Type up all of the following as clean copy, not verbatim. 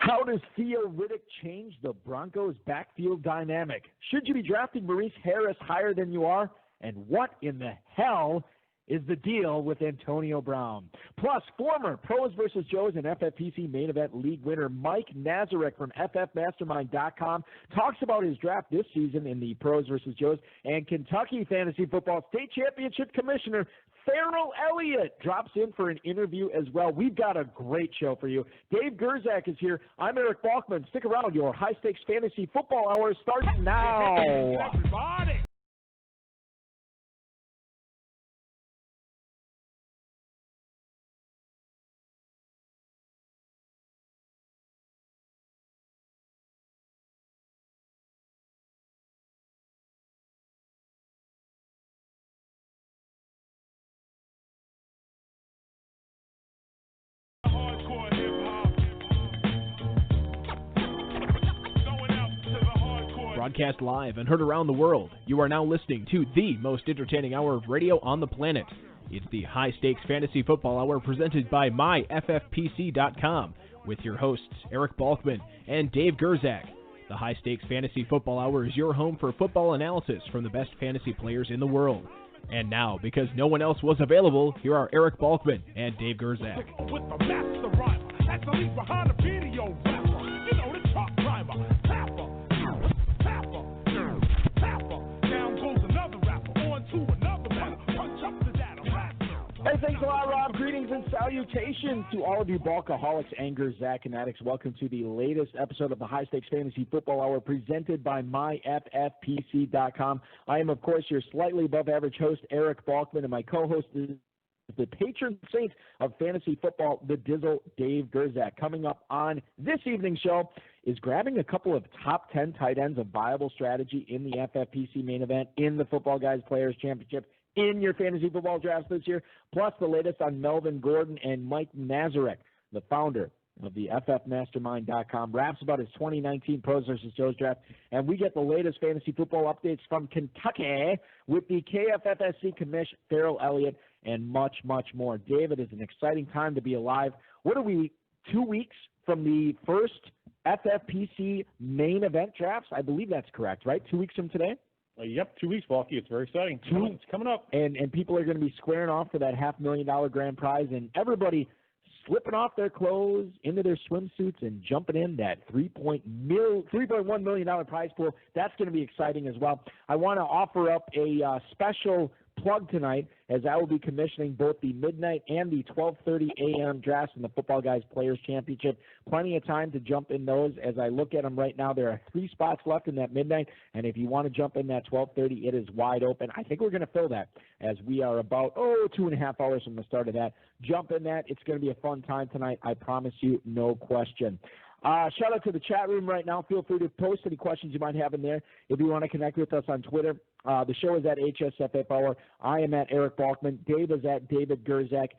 How does Theo Riddick change the Broncos' backfield dynamic? Should you be drafting Maurice Harris higher than you are? And what in the hell is the deal with Antonio Brown? Plus, former Pros vs. Joes and FFPC main event league winner Mike Nazarek from FFMastermind.com talks about his draft this season in the Pros vs. Joes, and Kentucky Fantasy Football State Championship Commissioner Ferrell Elliott drops in for an interview as well. We've got a great show for you. Dave Gerzak is here. I'm Eric Balkman. Stick around. Your high-stakes fantasy football hour starts now. Everybody. Broadcast live and heard around the world, you are now listening to the most entertaining hour of radio on the planet. It's the High Stakes Fantasy Football Hour presented by MyFFPC.com with your hosts Eric Balkman and Dave Gerzak. The High Stakes Fantasy Football Hour is your home for football analysis from the best fantasy players in the world. And now, because no one else was available, here are Eric Balkman and Dave Gerzak. With the master rhymer, that's the lead behind the video rapper. You know the truck driver, tapper, down goes another rapper, on to another one, punch up the data rapper. Hey, thanks a lot, Rob. Greetings and salutations to all of you Balkaholics, Anger, Zach, and Addicts. Welcome to the latest episode of the High Stakes Fantasy Football Hour presented by MyFFPC.com. I am, of course, your slightly above average host, Eric Balkman, and my co-host is the patron saint of fantasy football, the Dizzle, Dave Gerzak. Coming up on this evening's show is grabbing a couple of top 10 tight ends of viable strategy in the FFPC main event, in the Football Guys Players Championship, in your fantasy football drafts this year, plus the latest on Melvin Gordon and Mike Nazarek, the founder of the FFMastermind.com, raps about his 2019 Pros vs. Joes draft, and we get the latest fantasy football updates from Kentucky with the KFFSC commish, Ferrell Elliott, and much, much more. David, is an exciting time to be alive. What are we, 2 weeks from the first FFPC main event drafts? I believe that's correct, right? 2 weeks from today? Yep, 2 weeks, Balky. It's very exciting. It's coming up. And people are going to be squaring off for that $500,000 grand prize, and everybody slipping off their clothes into their swimsuits and jumping in that $3.1 million prize pool. That's going to be exciting as well. I want to offer up a special plug tonight, as I will be commissioning both the midnight and the 12:30 a.m. drafts in the Football Guys Players Championship. Plenty of time to jump in those. As I look at them right now, there are 3 spots left in that midnight, and if you want to jump in that 12:30, it is wide open. I think we're going to fill that, as we are about 2.5 hours from the start of that. Jump in that. It's going to be a fun time tonight. I promise you, no question. Shout out to the chat room right now. Feel free to post any questions you might have in there. If you want to connect with us on Twitter, the show is at HSFF Hour. I am at Eric Balkman. Dave is at David Gerzak.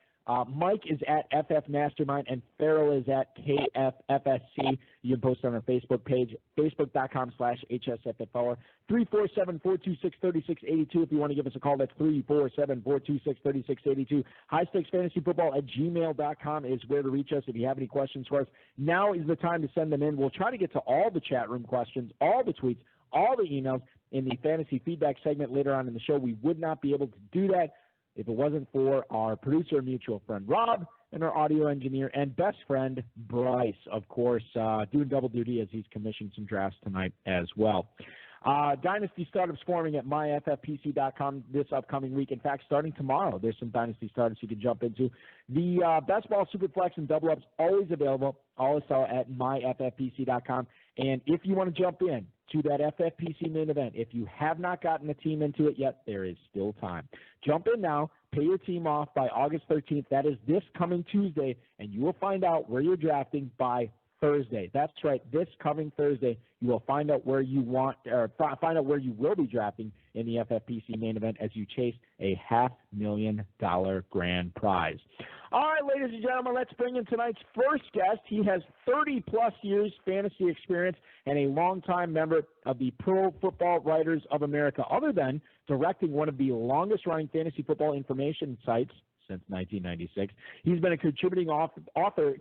Mike is at FF Mastermind, and Ferrell is at KFFSC. You can post on our Facebook page, facebook.com/HSFF Hour. 347-426-3682 if you want to give us a call. That's 347-426-3682. HighStakesFantasyFootball@gmail.com is where to reach us if you have any questions for us. Now is the time to send them in. We'll try to get to all the chat room questions, all the tweets, all the emails in the fantasy feedback segment later on in the show. We would not be able to do that if it wasn't for our producer and mutual friend Rob, and our audio engineer and best friend Bryce, of course, doing double duty as he's commissioned some drafts tonight as well. Dynasty startups forming at myffpc.com this upcoming week. In fact, starting tomorrow, there's some Dynasty startups you can jump into. The best ball, superflex, and double ups always available. Always at myffpc.com. And if you want to jump in to that FFPC main event, if you have not gotten a team into it yet, there is still time. Jump in now. Pay your team off by August 13th. That is this coming Tuesday, and you will find out where you're drafting by Thursday. That's right. This coming Thursday, you will find out where you want, or find out where you will be drafting in the FFPC main event as you chase a $500,000 grand prize. All right, ladies and gentlemen, let's bring in tonight's first guest. He has 30-plus years fantasy experience and a longtime member of the Pro Football Writers of America, other than directing one of the longest-running fantasy football information sites since 1996. He's been a contributing author,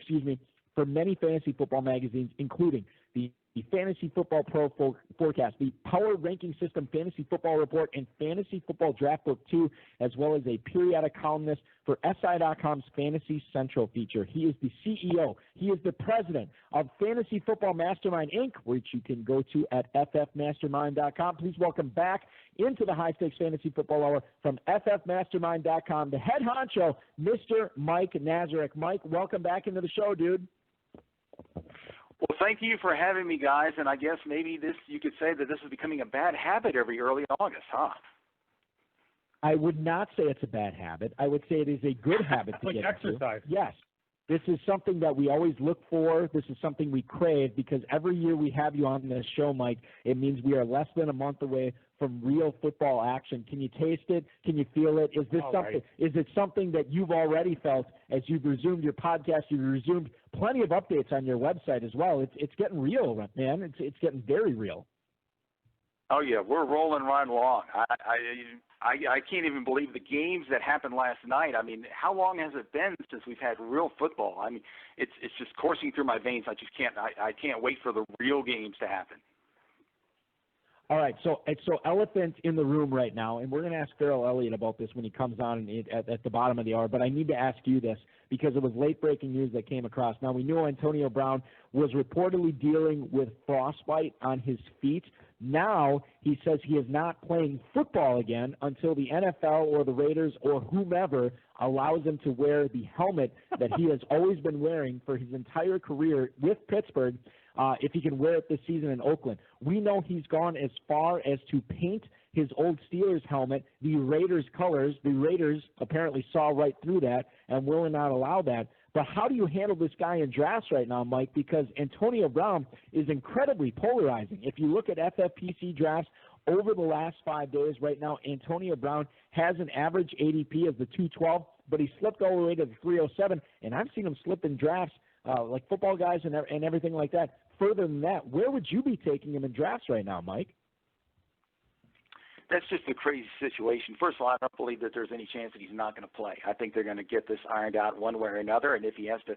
for many fantasy football magazines, including the Fantasy Football Pro Forecast, the Power Ranking System Fantasy Football Report, and Fantasy Football Draft Book 2, as well as a periodic columnist for SI.com's Fantasy Central feature. He is the CEO. He is the president of Fantasy Football Mastermind, Inc., which you can go to at FFMastermind.com. Please welcome back into the High Stakes Fantasy Football Hour from FFMastermind.com, the head honcho, Mr. Mike Nazarek. Mike, welcome back into the show, dude. Well, thank you for having me, guys, and I guess maybe you could say that this is becoming a bad habit every early August, huh? I would not say it's a bad habit. I would say it is a good habit to like get exercise. into. Yes. This is something that we always look for. This is something we crave because every year we have you on this show, Mike, it means we are less than a month away from real football action. Can you taste it? Can you feel it? Is this something? Right. Is it something that you've already felt as you've resumed your podcast? You've resumed plenty of updates on your website as well. It's getting real, man. It's getting very real. Oh yeah, we're rolling right along. I can't even believe the games that happened last night. I mean, how long has it been since we've had real football? I mean, it's just coursing through my veins. I can't wait for the real games to happen. All right, so elephant in the room right now, and we're going to ask Ferrell Elliott about this when he comes on at the bottom of the hour, but I need to ask you this because it was late-breaking news that came across. Now, we knew Antonio Brown was reportedly dealing with frostbite on his feet. Now he says he is not playing football again until the NFL or the Raiders or whomever allows him to wear the helmet that he has always been wearing for his entire career with Pittsburgh, if he can wear it this season in Oakland. We know he's gone as far as to paint his old Steelers helmet the Raiders colors. The Raiders apparently saw right through that and will not allow that. But how do you handle this guy in drafts right now, Mike? Because Antonio Brown is incredibly polarizing. If you look at FFPC drafts over the last 5 days right now, Antonio Brown has an average ADP of the 212, but he slipped all the way to the 307, and I've seen him slip in drafts like football guys and everything like that. Further than that, where would you be taking him in drafts right now, Mike? That's just a crazy situation. First of all, I don't believe that there's any chance that he's not going to play. I think they're going to get this ironed out one way or another, and if he has to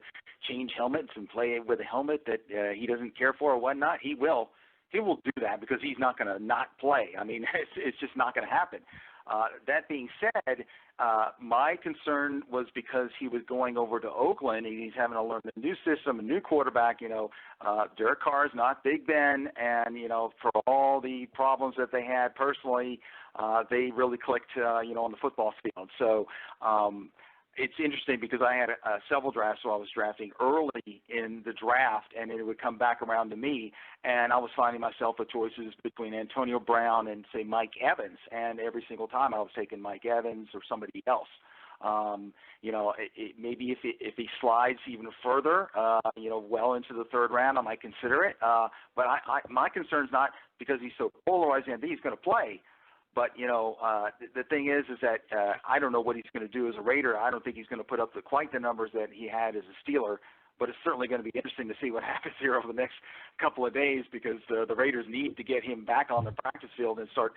change helmets and play with a helmet that he doesn't care for or whatnot, he will. He will do that because he's not going to not play. I mean, it's just not going to happen. That being said, my concern was because he was going over to Oakland and he's having to learn a new system, a new quarterback. Derek Carr is not Big Ben, and for all the problems that they had personally, they really clicked, on the football field. So it's interesting because I had several drafts where I was drafting early in the draft, and it would come back around to me, and I was finding myself with choices between Antonio Brown and, say, Mike Evans, and every single time I was taking Mike Evans or somebody else. Maybe if he slides even further, well into the third round, I might consider it. But my concern is not because he's so polarizing. I think he's going to play. But, the thing is that I don't know what he's going to do as a Raider. I don't think he's going to put up quite the numbers that he had as a Steeler. But it's certainly going to be interesting to see what happens here over the next couple of days because the Raiders need to get him back on the practice field and start,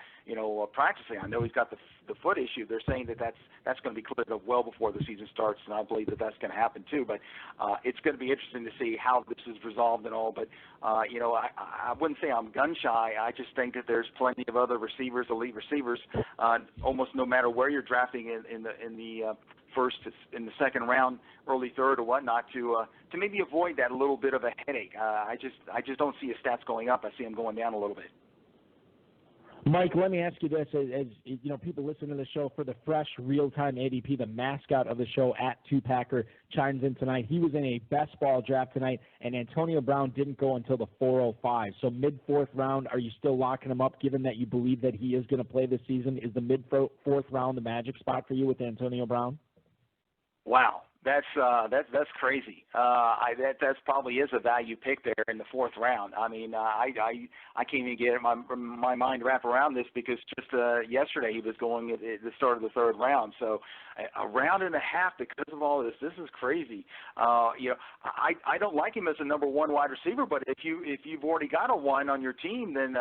practicing. I know he's got the foot issue. They're saying that that's going to be cleared up well before the season starts, and I believe that that's going to happen too. But it's going to be interesting to see how this is resolved and all. But, I wouldn't say I'm gun-shy. I just think that there's plenty of other receivers, elite receivers, almost no matter where you're drafting in the first, in the second round, early third or whatnot, to maybe avoid that a little bit of a headache. I just don't see his stats going up. I see him going down a little bit. Mike, let me ask you this: as people listen to the show for the fresh, real-time ADP, the mascot of the show at Two-Packer chimes in tonight. He was in a best ball draft tonight, and Antonio Brown didn't go until the 405. So mid-fourth round, are you still locking him up, given that you believe that he is going to play this season? Is the mid-fourth round the magic spot for you with Antonio Brown? Wow, that's crazy. That probably is a value pick there in the fourth round. I mean, I can't even get my mind wrap around this because just yesterday he was going at the start of the third round. So a round and a half because of all this. This is crazy. I don't like him as a number one wide receiver, but if you've already got a one on your team, then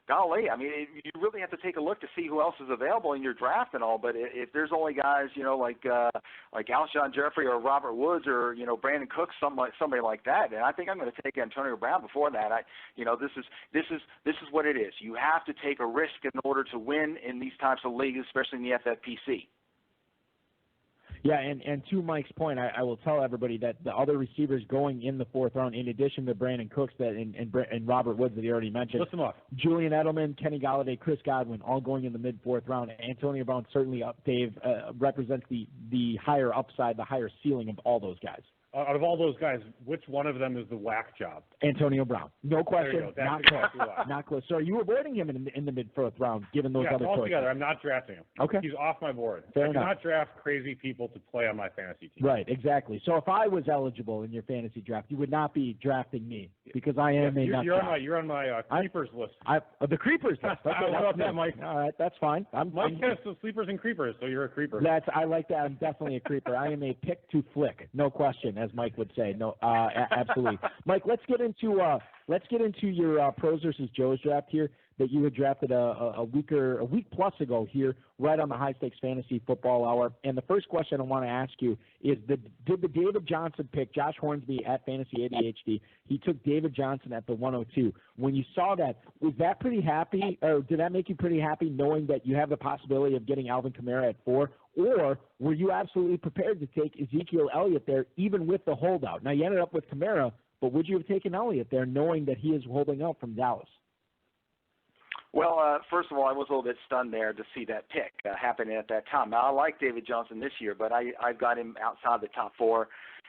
golly, I mean, you really have to take a look to see who else is available in your draft and all. But if there's only guys, like Alshon Jeffrey or Robert Woods or Brandon Cooks, somebody like that, and I think I'm going to take Antonio Brown before that. This is what it is. You have to take a risk in order to win in these types of leagues, especially in the FFPC. Yeah, and to Mike's point, I will tell everybody that the other receivers going in the fourth round, in addition to Brandon Cooks and Robert Woods that he already mentioned, list them off. Julian Edelman, Kenny Galladay, Chris Godwin, all going in the mid-fourth round. Antonio Brown certainly, Dave, represents the higher upside, the higher ceiling of all those guys. Out of all those guys, which one of them is the whack job? Antonio Brown. No question. Not close. Not close. So are you avoiding him in the mid-fourth round, given those other choices? Altogether, I'm not drafting him. Okay. He's off my board. Fair I enough. cannot draft crazy people to play on my fantasy team. Right, exactly. So if I was eligible in your fantasy draft, you would not be drafting me because I am a nut job. You're on my creepers list. The creepers list. Okay, How about that, Mike? All right, that's fine. Mike has some sleepers and creepers, so you're a creeper. I like that. I'm definitely a creeper. I am a pick to flick, no question, as Mike would say. No, absolutely. Mike, let's get into your pros versus Joes draft here that you had drafted a week plus ago here, right on the High Stakes Fantasy Football Hour. And the first question I want to ask you is, did the David Johnson pick, Josh Hornsby at Fantasy ADHD, he took David Johnson at the 102. When you saw that, was that pretty happy, or did that make you pretty happy knowing that you have the possibility of getting Alvin Kamara at 4? Or were you absolutely prepared to take Ezekiel Elliott there, even with the holdout? Now, you ended up with Kamara, but would you have taken Elliott there knowing that he is holding out from Dallas? Well, first of all, I was a little bit stunned there to see that pick happening at that time. Now, I like David Johnson this year, but I've got him outside the top 4.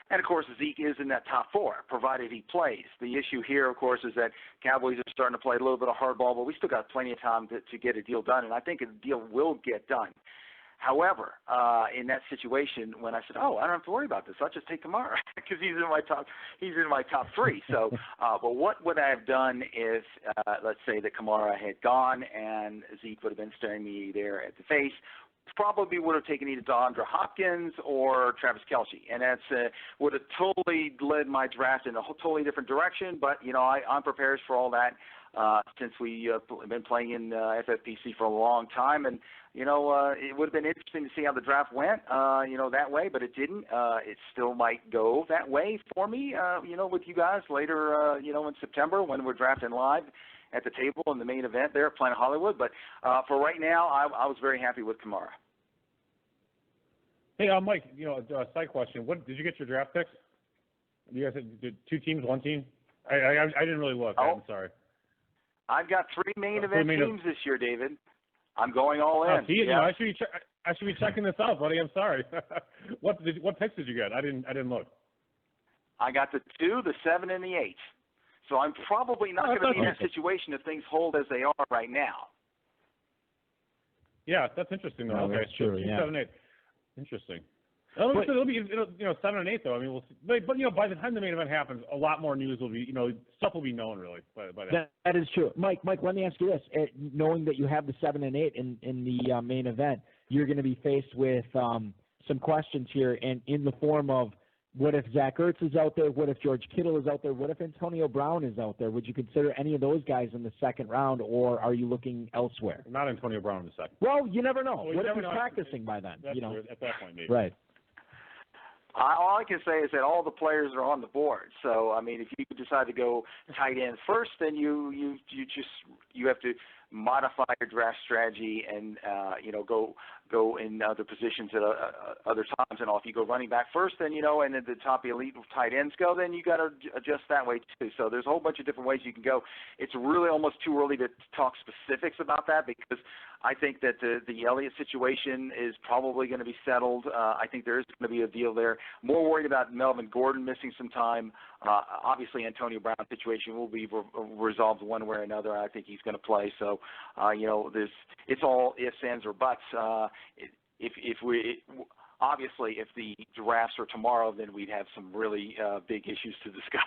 And, of course, Zeke is in that top 4, provided he plays. The issue here, of course, is that Cowboys are starting to play a little bit of hardball, but we still got plenty of time to get a deal done, and I think a deal will get done. However, in that situation, when I said, I don't have to worry about this, I'll just take Kamara because he's in my top 3. So, but what would I have done if, let's say, that Kamara had gone and Zeke would have been staring me there at the face? Probably would have taken either DeAndre Hopkins or Travis Kelce, and that's would have totally led my draft in a totally different direction. But I'm prepared for all that since we have been playing in FFPC for a long time, and it would have been interesting to see how the draft went, that way, but it didn't. It still might go that way for me, with you guys later, in September when we're drafting live at the table in the main event there at Planet Hollywood. But for right now, I was very happy with Kamara. Hey, Mike, side question. What did you get your draft picks? You guys did 2 teams, 1 team? I didn't really look. I'm sorry. I've got 3 main event teams this year, David. I'm going all in. I should be checking this out, buddy. I'm sorry. What picks did you get? I didn't look. I got the 2, the 7, and the 8. So I'm probably not going to be in that situation if things hold as they are right now. Yeah, that's interesting though. Okay, that's true. 2, 7, 8. Interesting. It'll be 7 and 8 though. I mean, we'll see. But by the time the main event happens, a lot more news will be stuff will be known really by then. That is true, Mike. Let me ask you this: knowing that you have the 7 and 8 in the main event, you're going to be faced with some questions here, and in the form of, what if Zach Ertz is out there? What if George Kittle is out there? What if Antonio Brown is out there? Would you consider any of those guys in the second round, or are you looking elsewhere? Not Antonio Brown in the second. Well, you never know. What if he's practicing by then? That's true. At that point, maybe. Right. All I can say is that all the players are on the board. So, I mean, if you decide to go tight end first, then you have to modify your draft strategy and go in other positions at other times and all. If you go running back first, then and at the top elite tight ends go, then you got to adjust that way too. So there's a whole bunch of different ways you can go. It's really almost too early to talk specifics about that because I think that the Elliott situation is probably going to be settled. I think there is going to be a deal there. More worried about Melvin Gordon missing some time. Obviously, Antonio Brown's situation will be resolved one way or another. I think he's going to play. So, it's all ifs, ands, or buts. Obviously, if the drafts are tomorrow, then we'd have some really big issues to discuss.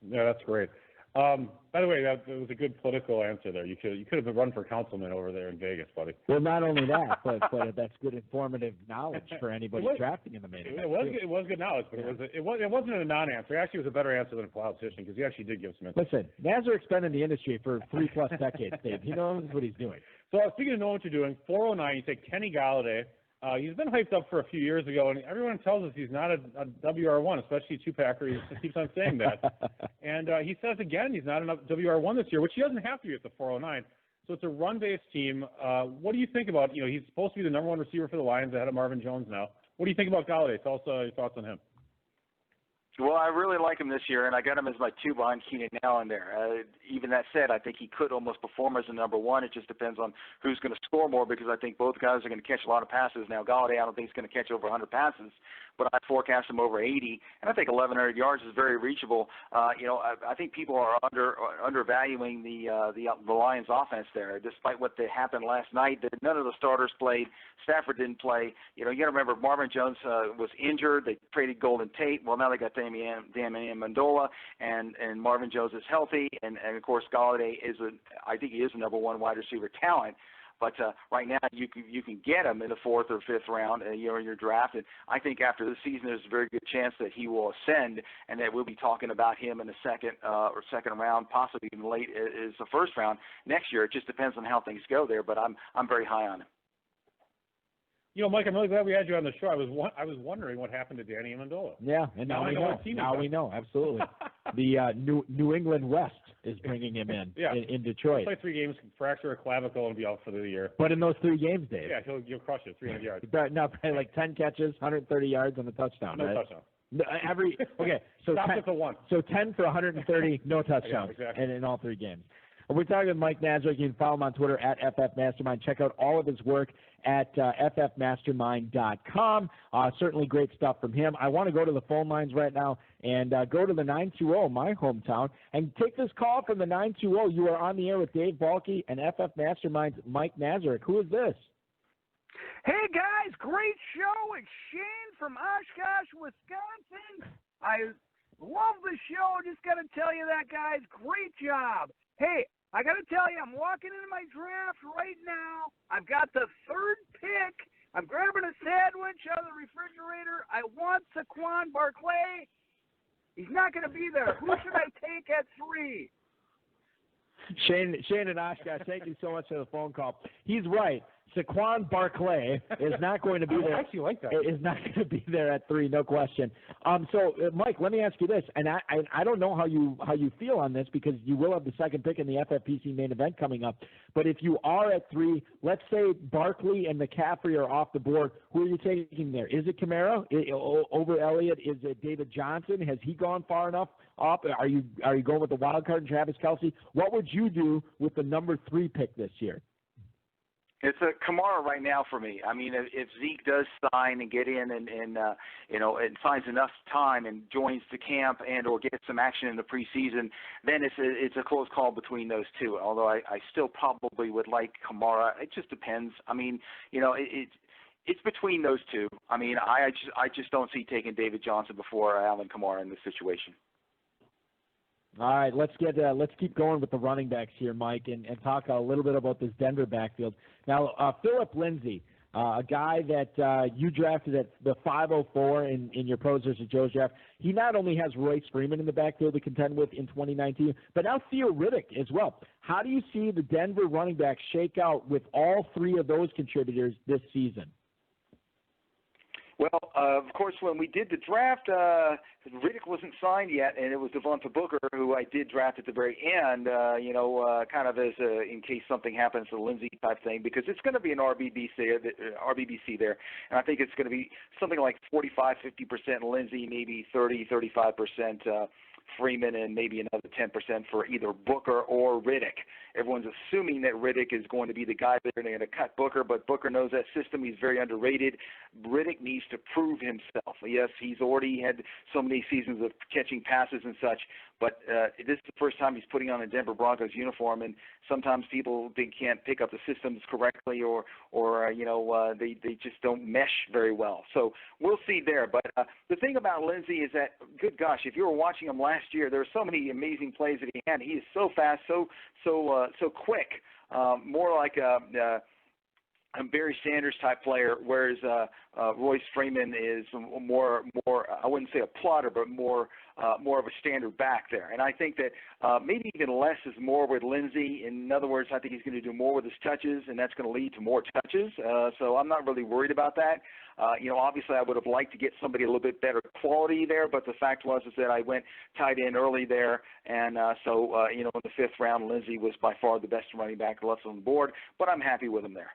Yeah, that's great. By the way, that was a good political answer there. You could have been run for councilman over there in Vegas, buddy. Well, not only that, but that's good informative knowledge for anybody drafting in the main event. It was good knowledge, but it wasn't a non-answer. Actually, it was a better answer than a politician because he actually did give some insight. Listen, Nazarek's been in the industry for 3+ decades, Dave. He knows what he's doing. So speaking of knowing what you're doing, 409, you take Kenny Galladay. He's been hyped up for a few years ago, and everyone tells us he's not a WR1, especially two-packer. He keeps on saying that. And he says again he's not a WR1 this year, which he doesn't have to be at the 409. So it's a run-based team. What do you think about, he's supposed to be the number one receiver for the Lions ahead of Marvin Jones now. What do you think about Galladay? Tell us your thoughts on him. Well, I really like him this year, and I got him as my 2 behind Keenan Allen there. Even that said, I think he could almost perform as a number 1. It just depends on who's going to score more because I think both guys are going to catch a lot of passes. Now, Galladay, I don't think he's going to catch over 100 passes, but I forecast him over 80, and I think 1,100 yards is very reachable. I think people are undervaluing the Lions' offense there. Despite what happened last night, none of the starters played. Stafford didn't play. You got to remember Marvin Jones was injured. They traded Golden Tate. Well, now they got Damian Amendola, and Marvin Jones is healthy, and of course Galladay I think he is a number 1 wide receiver talent. But right now you can get him in the 4th or 5th round in your draft, and I think after this season there's a very good chance that he will ascend, and that we'll be talking about him in the second round, possibly even late as the 1st round next year. It just depends on how things go there, but I'm very high on him. Mike, I'm really glad we had you on the show. I was wondering what happened to Danny Amendola. Yeah, and now we know. Now we know, absolutely. The New England West is bringing him in Detroit. He'll play 3 games, fracture a clavicle, and be out for the year. But in those 3 games, Dave. Yeah, he'll crush it, 300 yards. No, probably like 10 catches, 130 yards, and a touchdown. No right? touchdown. So Stop 10, at the 1. So 10 for 130, no touchdowns, yeah, exactly. in all 3 games. We're talking with Mike Nazarek. You can follow him on Twitter at FFMastermind. Check out all of his work at FFMastermind.com. Certainly great stuff from him. I want to go to the phone lines right now and go to the 920, my hometown, and take this call from the 920. You are on the air with Dave Balke and FF Mastermind's Mike Nazarek. Who is this? Hey, guys, great show. It's Shane from Oshkosh, Wisconsin. I love the show. Just got to tell you that, guys. Great job. Hey, I got to tell you, I'm walking into my draft right now. I've got the 3rd pick. I'm grabbing a sandwich out of the refrigerator. I want Saquon Barkley. He's not going to be there. Who should I take at 3? Shane and Oshkosh, thank you so much for the phone call. He's right. Saquon Barkley is not going to be there. I actually like that. Is not going to be there at 3, no question. So, Mike, let me ask you this, and I don't know how you feel on this because you will have the 2nd pick in the FFPC main event coming up. But if you are at 3, let's say Barkley and McCaffrey are off the board. Who are you taking there? Is it Kamara over Elliott? Is it David Johnson? Has he gone far enough up? Are you going with the wild card and Travis Kelce? What would you do with the number 3 pick this year? It's a Kamara right now for me. I mean, if Zeke does sign and get in and finds enough time and joins the camp and or gets some action in the preseason, then it's a close call between those 2. Although I still probably would like Kamara. It just depends. I mean, it's between those 2. I mean, I just don't see taking David Johnson before Alvin Kamara in this situation. All right, let's keep going with the running backs here, Mike, and talk a little bit about this Denver backfield. Now, Phillip Lindsay, a guy that you drafted at the 504 in your Pros vs. Joe's draft, he not only has Royce Freeman in the backfield to contend with in 2019, but now Theo Riddick as well. How do you see the Denver running backs shake out with all 3 of those contributors this season? Well, of course, when we did the draft, Riddick wasn't signed yet, and it was Devonta Booker, who I did draft at the very end, kind of as in case something happens to Lindsay type thing, because it's going to be an RBBC there, and I think it's going to be something like 45-50% Lindsay, maybe 30-35% Freeman, and maybe another 10% for either Booker or Riddick. Everyone's assuming that Riddick is going to be the guy that they're going to cut Booker, but Booker knows that system. He's very underrated. Riddick needs to prove himself. Yes, he's already had so many seasons of catching passes and such, but this is the first time he's putting on a Denver Broncos uniform, and sometimes people they can't pick up the systems correctly, or they just don't mesh very well. So we'll see there. But the thing about Lindsey is that, good gosh, if you were watching him last year, there were so many amazing plays that he had. He is so fast, so quick, more like a Barry Sanders type player, whereas Royce Freeman is more I wouldn't say a plotter, but more of a standard back there. And I think that maybe even less is more with Lindsey. In other words, I think he's going to do more with his touches, and that's going to lead to more touches. So I'm not really worried about that. Obviously I would have liked to get somebody a little bit better quality there, but the fact is that I went tight end early there, and so in the 5th round, Lindsey was by far the best running back left on the board, but I'm happy with him there.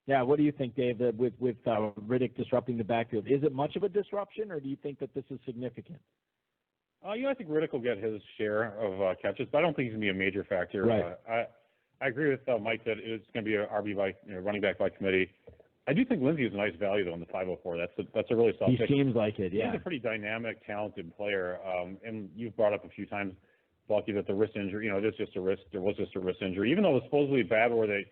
Yeah, what do you think, Dave, with Riddick disrupting the backfield? Is it much of a disruption, or do you think that this is significant? I think Riddick will get his share of catches, but I don't think he's going to be a major factor. Right. I agree with Mike that it's going to be an RB by running back by committee. I do think Lindsey is a nice value, though, in the 504. That's a really solid pick. He seems like it, yeah. He's a pretty dynamic, talented player, and you've brought up a few times, Bucky, that the wrist injury, it is just a wrist. There was just a wrist injury, even though it was supposedly bad where the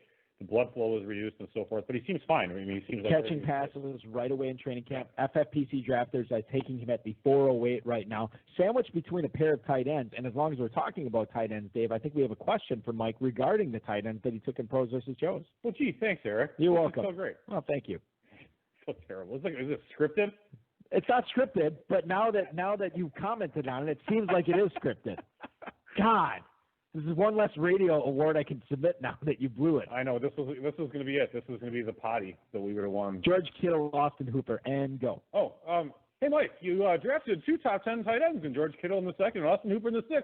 blood flow was reduced and so forth, but he seems fine. I mean, he seems like catching passes right away in training camp. FFPC drafters are taking him at the 408 right now, sandwiched between a pair of tight ends. And as long as we're talking about tight ends, Dave, I think we have a question for Mike regarding the tight ends that he took in pros versus Joes. Well, gee, thanks, Eric. You're welcome. So great. Well, thank you. So terrible. Is it scripted? It's not scripted, but now that you've commented on it, it seems like it is scripted. God. This is one less radio award I can submit now that you blew it. I know. This was going to be it. This was going to be the potty that we would have won. George Kittle, Austin Hooper, and go. Oh, hey, Mike, you drafted 2 top 10 tight ends, and George Kittle in the 2nd and Austin Hooper in the 6th.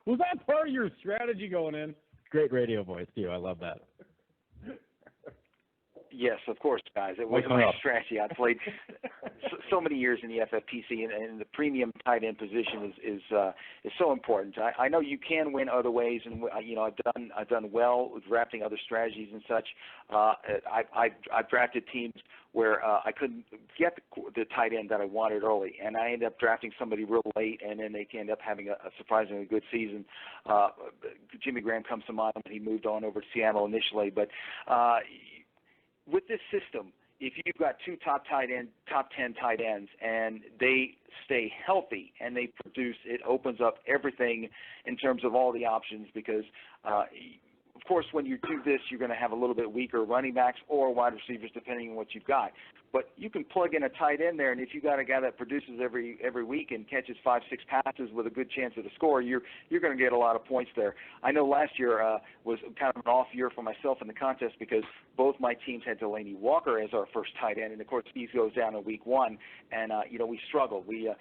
Was that part of your strategy going in? Great radio voice, too. I love that. Yes, of course, guys. It was my strategy. I played so many years in the FFPC, and the premium tight end position is so important. I know you can win other ways, and I've done well with drafting other strategies and such. I've drafted teams where I couldn't get the tight end that I wanted early, and I ended up drafting somebody real late, and then they can end up having a surprisingly good season. Jimmy Graham comes to mind when he moved on over to Seattle initially, but with this system, if you've got 2 top 10 tight ends, and they stay healthy and they produce, it opens up everything in terms of all the options because, of course, when you do this, you're going to have a little bit weaker running backs or wide receivers depending on what you've got. But you can plug in a tight end there, and if you got a guy that produces every week and catches 5-6 passes with a good chance of a score, you're going to get a lot of points there. I know last year was kind of an off year for myself in the contest because both my teams had Delaney Walker as our first tight end, and of course he goes down in week 1, and we struggled. We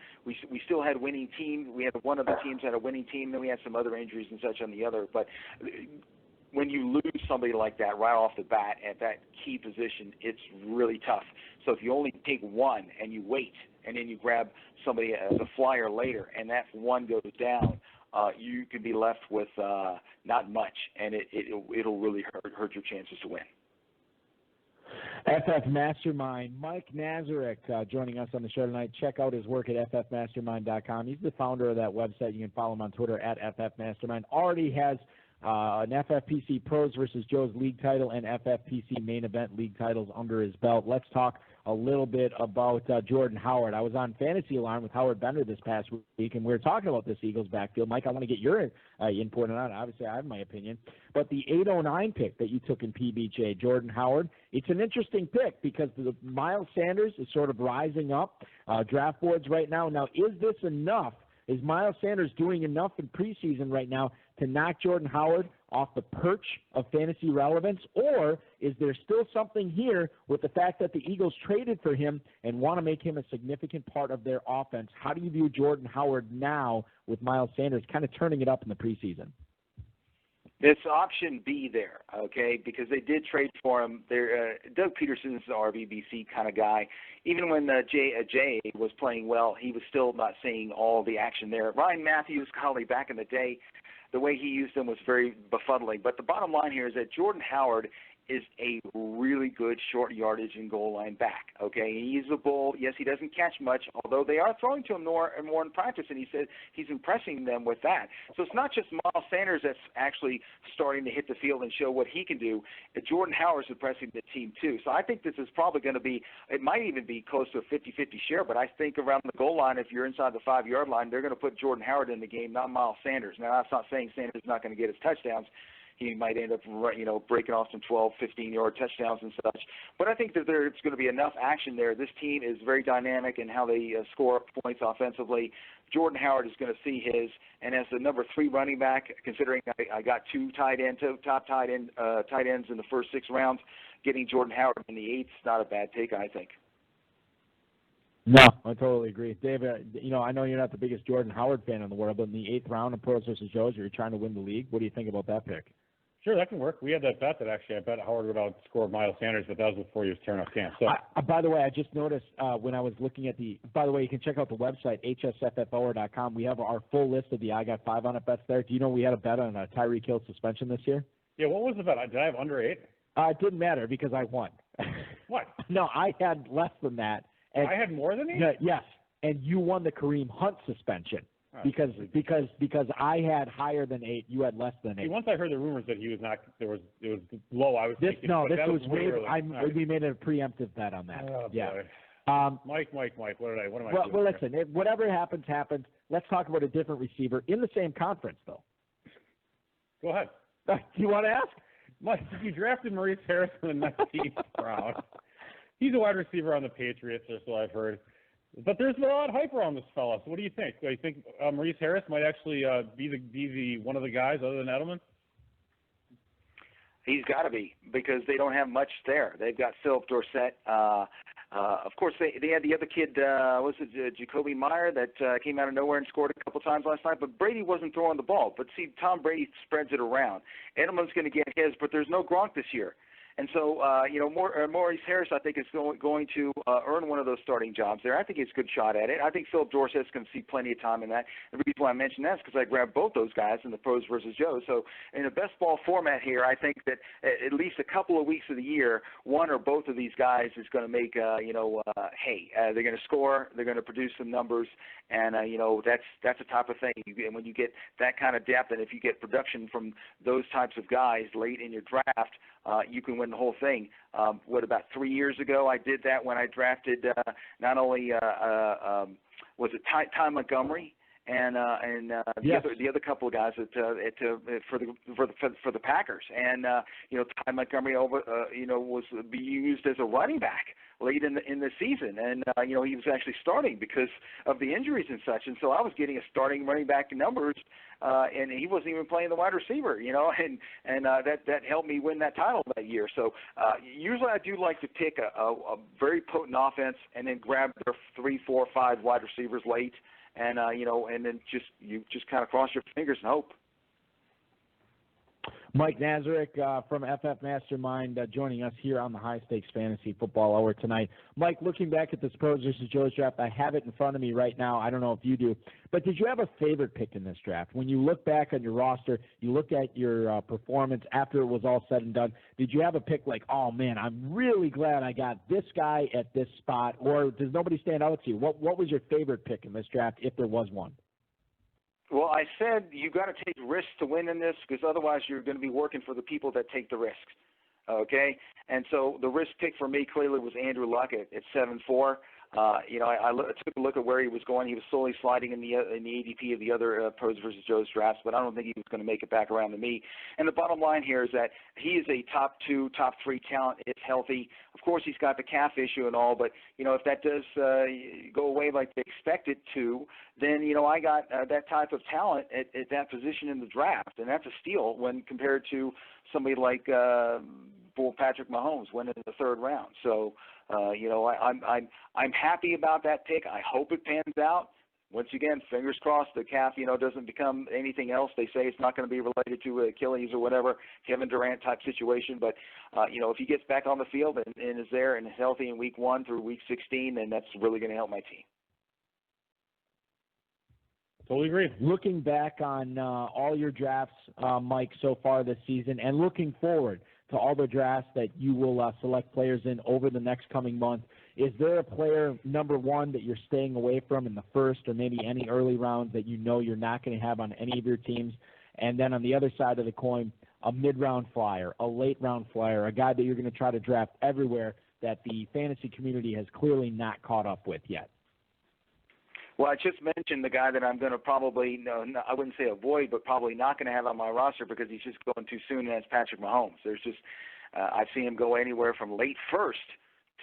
still had winning teams. We had one of the teams had a winning team, then we had some other injuries and such on the other, but when you lose somebody like that right off the bat at that key position, it's really tough. So if you only take one and you wait, and then you grab somebody as a flyer later, and that one goes down, you can be left with not much, and it'll really hurt your chances to win. FFMastermind, Mike Nazarek joining us on the show tonight. Check out his work at FFMastermind.com. He's the founder of that website. You can follow him on Twitter at FFMastermind. Already has an FFPC Pros versus Joe's league title and FFPC main event league titles under his belt. Let's talk a little bit about Jordan Howard. I was on Fantasy Alarm with Howard Bender this past week, and we were talking about this Eagles backfield. Mike, I want to get your input on it. Obviously, I have my opinion. But the 809 pick that you took in PBJ, Jordan Howard, it's an interesting pick because the Miles Sanders is sort of rising up draft boards right now. Now, is this enough? Is Miles Sanders doing enough in preseason right now to knock Jordan Howard off the perch of fantasy relevance, or is there still something here with the fact that the Eagles traded for him and want to make him a significant part of their offense? How do you view Jordan Howard now with Miles Sanders kind of turning it up in the preseason? It's option B there, okay, because they did trade for him. Doug Peterson's the RBBC kind of guy. Even when Jay was playing well, he was still not seeing all the action there. Ryan Matthews, Collie, back in the day, the way he used them was very befuddling. But the bottom line here is that Jordan Howard is a really good short yardage and goal line back. Okay, he's a bull. Yes, he doesn't catch much, although they are throwing to him more and more in practice, and he said he's impressing them with that. So it's not just Miles Sanders that's actually starting to hit the field and show what he can do. Jordan Howard's impressing the team too. So I think this is probably going to be, it might even be close to a 50-50 share, but I think around the goal line, if you're inside the 5-yard line, they're going to put Jordan Howard in the game, not Miles Sanders. Now, that's not saying Sanders is not going to get his touchdowns. He might end up, breaking off some 12, 15-yard touchdowns and such. But I think that there's going to be enough action there. This team is very dynamic in how they score points offensively. Jordan Howard is going to see his, and as the number 3 running back, considering I got 2 top tight ends in the first 6 rounds, getting Jordan Howard in the 8th is not a bad take, I think. No, I totally agree. Dave, I know you're not the biggest Jordan Howard fan in the world, but in the 8th round of Pros versus Joes, you're trying to win the league. What do you think about that pick? Sure, that can work. We had that bet that actually I bet Howard would outscore Miles Sanders, but that was before he was tearing up camp. So, by the way, I just noticed when I was looking at by the way, you can check out the website, hsffhour.com. We have our full list of the I Got 5 on it bets there. Do you know we had a bet on Tyreek Hill suspension this year? Yeah, what was the bet? Did I have under 8? It didn't matter because I won. What? No, I had less than that. And, I had more than 8? Yes, and you won the Kareem Hunt suspension. Because I had higher than 8, you had less than 8. See, once I heard the rumors that he was not, it was low. I was thinking, this was way. Right. We made a preemptive bet on that. Oh, yeah. Mike, what am I doing? Well, listen. Whatever happens. Let's talk about a different receiver in the same conference, though. Go ahead. Do you want to ask? Mike, you drafted Maurice Harris in the 19th round. He's a wide receiver on the Patriots, or so I've heard. But there's a lot of hype around this fella. So what do you think? Do you think Maurice Harris might actually be the one of the guys other than Edelman? He's got to be, because they don't have much there. They've got Philip Dorsett. Of course, they had the other kid, Jacoby Meyer, that came out of nowhere and scored a couple times last night. But Brady wasn't throwing the ball. But see, Tom Brady spreads it around. Edelman's going to get his, but there's no Gronk this year. And so, Maurice Harris, I think, is going to earn one of those starting jobs there. I think he's a good shot at it. I think Philip Dorsett's going to see plenty of time in that. The reason why I mention that is because I grabbed both those guys in the Pros versus Joes. So in a best ball format here, I think that at least a couple of weeks of the year, one or both of these guys is going to make, they're going to score, they're going to produce some numbers, and, that's the type of thing. When you get that kind of depth, and if you get production from those types of guys late in your draft, you can win the whole thing. About 3 years ago, I did that when I drafted not only was it Ty Montgomery and yes. the other couple of guys for the Packers, and Ty Montgomery was being used as a running back late in the season, and he was actually starting because of the injuries and such, and so I was getting a starting running back numbers, and he wasn't even playing the wide receiver, and that helped me win that title that year. So usually I do like to pick a very potent offense and then grab their 3, 4, 5 wide receivers late, and and then just kind of cross your fingers and hope. Mike Nazarek from FFMastermind joining us here on the High Stakes Fantasy Football Hour tonight. Mike, looking back at this Pros versus Joes draft, I have it in front of me right now. I don't know if you do, but did you have a favorite pick in this draft? When you look back on your roster, you look at your performance after it was all said and done, did you have a pick like, oh, man, I'm really glad I got this guy at this spot, or does nobody stand out to you? What was your favorite pick in this draft, if there was one? Well, I said you got to take risks to win in this, because otherwise you're going to be working for the people that take the risks. Okay, and so the risk pick for me clearly was Andrew Luck at 7-4. I took a look at where he was going. He was slowly sliding in the ADP of the other Pros versus Joes drafts, but I don't think he was going to make it back around to me. And the bottom line here is that he is a top 2, top 3 talent. It's healthy. Of course, he's got the calf issue and all, but if that does go away like they expect it to, then I got that type of talent at that position in the draft, and that's a steal when compared to somebody like Patrick Mahomes went in the 3rd round. So. I'm happy about that pick. I hope it pans out. Once again, fingers crossed the calf, doesn't become anything else. They say it's not going to be related to Achilles or whatever, Kevin Durant type situation. But, if he gets back on the field and is there and is healthy in week 1 through week 16, then that's really going to help my team. Totally agree. Looking back on all your drafts, Mike, so far this season, and looking forward, to all the drafts that you will select players in over the next coming month, is there a player, number one, that you're staying away from in the first or maybe any early rounds that you know you're not going to have on any of your teams? And then on the other side of the coin, a mid-round flyer, a late-round flyer, a guy that you're going to try to draft everywhere that the fantasy community has clearly not caught up with yet? Well, I just mentioned the guy that I'm going to probably, I wouldn't say avoid, but probably not going to have on my roster because he's just going too soon, and that's Patrick Mahomes. There's just, I've seen him go anywhere from late first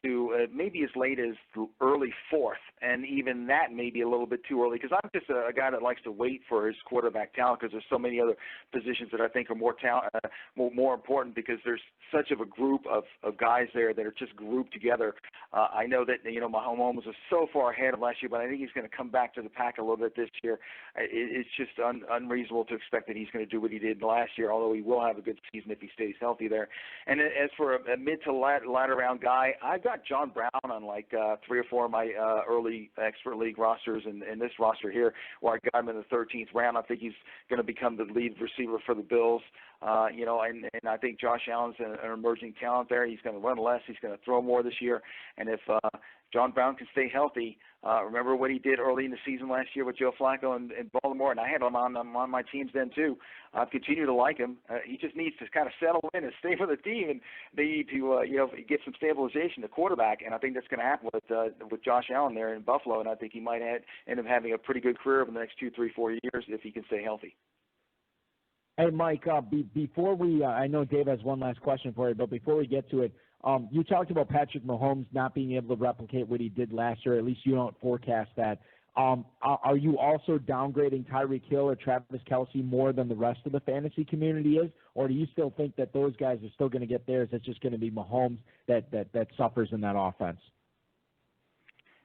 to maybe as late as early fourth, and even that may be a little bit too early because I'm just a guy that likes to wait for his quarterback talent because there's so many other positions that I think are more important because there's such of a group of guys there that are just grouped together. I know that, Mahomes was so far ahead of last year, but I think he's going to come back to the pack a little bit this year. It's just unreasonable to expect that he's going to do what he did last year, although he will have a good season if he stays healthy there. And as for a mid to latter round guy, I've got John Brown on like 3 or 4 of my early expert league rosters and this roster here where I got him in the 13th round. I think he's going to become the lead receiver for the Bills. And I think Josh Allen's an emerging talent there. He's going to run less. He's going to throw more this year. And if John Brown can stay healthy, remember what he did early in the season last year with Joe Flacco in Baltimore, and I had him on my teams then too. I've continued to like him. He just needs to kind of settle in and stay with the team, and they need to get some stabilization to quarterback, and I think that's going to happen with Josh Allen there in Buffalo, and I think he might end up having a pretty good career over the next 2, 3, 4 years if he can stay healthy. Hey, Mike, before we I know Dave has one last question for you, but before we get to it, you talked about Patrick Mahomes not being able to replicate what he did last year. At least you don't forecast that. Are you also downgrading Tyreek Hill or Travis Kelce more than the rest of the fantasy community is? Or do you still think that those guys are still going to get theirs? It's just going to be Mahomes that suffers in that offense?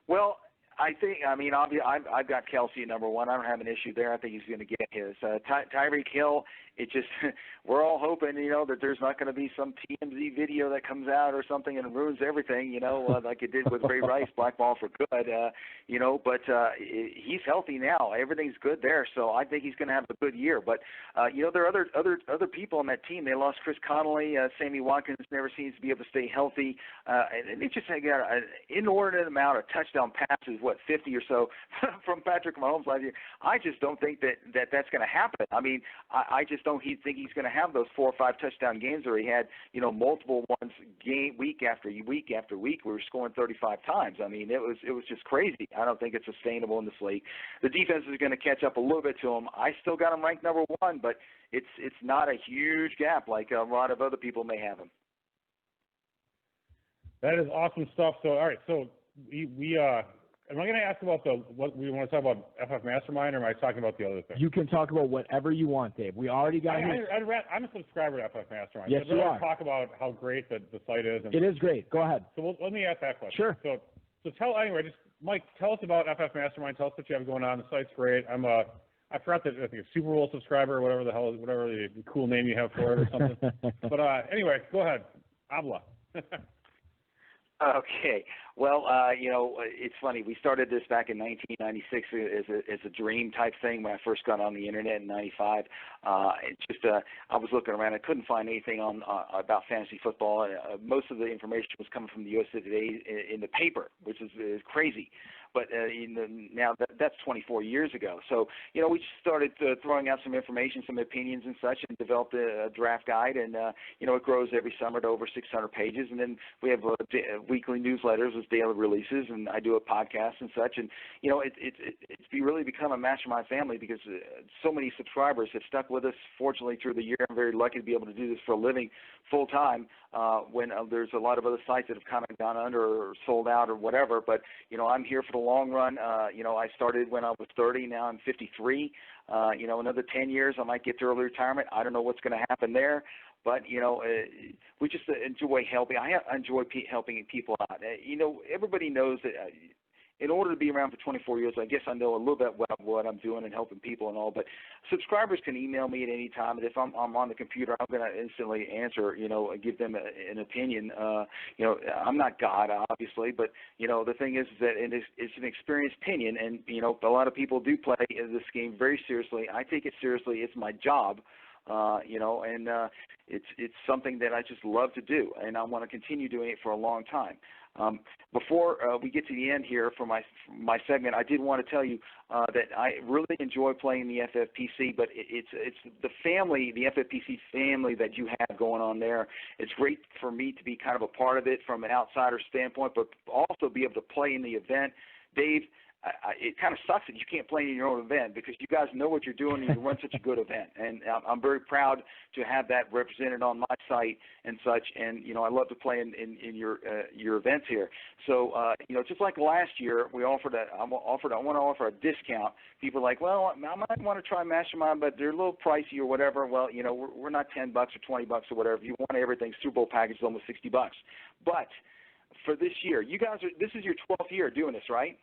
Well, I've got Kelce at number one. I don't have an issue there. I think he's going to get his. Tyreek Hill, we're all hoping, that there's not going to be some TMZ video that comes out or something and ruins everything, like it did with Ray Rice, blackball for good, but he's healthy now. Everything's good there, so I think he's going to have a good year. But, there are other people on that team. They lost Chris Connolly. Sammy Watkins never seems to be able to stay healthy. And they just got an inordinate amount of touchdown passes, 50 or so from Patrick Mahomes last year. I just don't think that's going to happen. I mean, I just don't think he's going to have those 4 or 5 touchdown games where he had, multiple ones week after week after week. We were scoring 35 times. I mean, it was just crazy. I don't think it's sustainable in this league. The defense is going to catch up a little bit to him. I still got him ranked number one, but it's not a huge gap like a lot of other people may have him. That is awesome stuff. So, all right, so we am I going to ask about what we want to talk about FFMastermind, or am I talking about the other thing? You can talk about whatever you want, Dave. We already got I'm a subscriber to FFMastermind. Yes, so you are. Talk about how great the site is. It is great. Go ahead. So let me ask that question. Sure. So Mike, tell us about FFMastermind. Tell us what you have going on. The site's great. I forgot that I think a Super Bowl subscriber, whatever the cool name you have for it or something. But anyway, go ahead. Habla. Okay. Well, it's funny. We started this back in 1996 as a dream type thing when I first got on the internet in '95. I was looking around. I couldn't find anything about fantasy football. Most of the information was coming from the USA Today in the paper, which is crazy. But now that's 24 years ago. So, we just started throwing out some information, some opinions and such, and developed a draft guide. And, it grows every summer to over 600 pages. And then we have weekly newsletters with daily releases, and I do a podcast and such. And, it's really become a mastermind family because so many subscribers have stuck with us, fortunately, through the year. I'm very lucky to be able to do this for a living full time when there's a lot of other sites that have kind of gone under or sold out or whatever. But, I'm here for the long run. I started when I was 30. Now I'm 53. Another 10 years, I might get to early retirement. I don't know what's going to happen there. But, we just enjoy helping. I enjoy helping people out. Everybody knows that in order to be around for 24 years, I guess I know a little bit what I'm doing and helping people and all. But subscribers can email me at any time. And if I'm on the computer, I'm going to instantly answer, give them an opinion. I'm not God, obviously. But, the thing is that it's an experienced opinion. And, a lot of people do play this game very seriously. I take it seriously. It's my job. and it's something that I just love to do, and I want to continue doing it for a long time. Before we get to the end here for my segment, I did want to tell you that I really enjoy playing the FFPC, but it's the family, the FFPC family that you have going on there. It's great for me to be kind of a part of it from an outsider standpoint, but also be able to play in the event. Dave, it kind of sucks that you can't play in your own event because you guys know what you're doing and you run such a good event. And I'm very proud to have that represented on my site and such. And, I love to play in your events here. So, just like last year, I want to offer a discount. People are like, well, I might want to try Mastermind, but they're a little pricey or whatever. Well, we're not $10 or $20 or whatever. If you want everything, Super Bowl package is almost $60. But for this year, this is your 12th year doing this, right?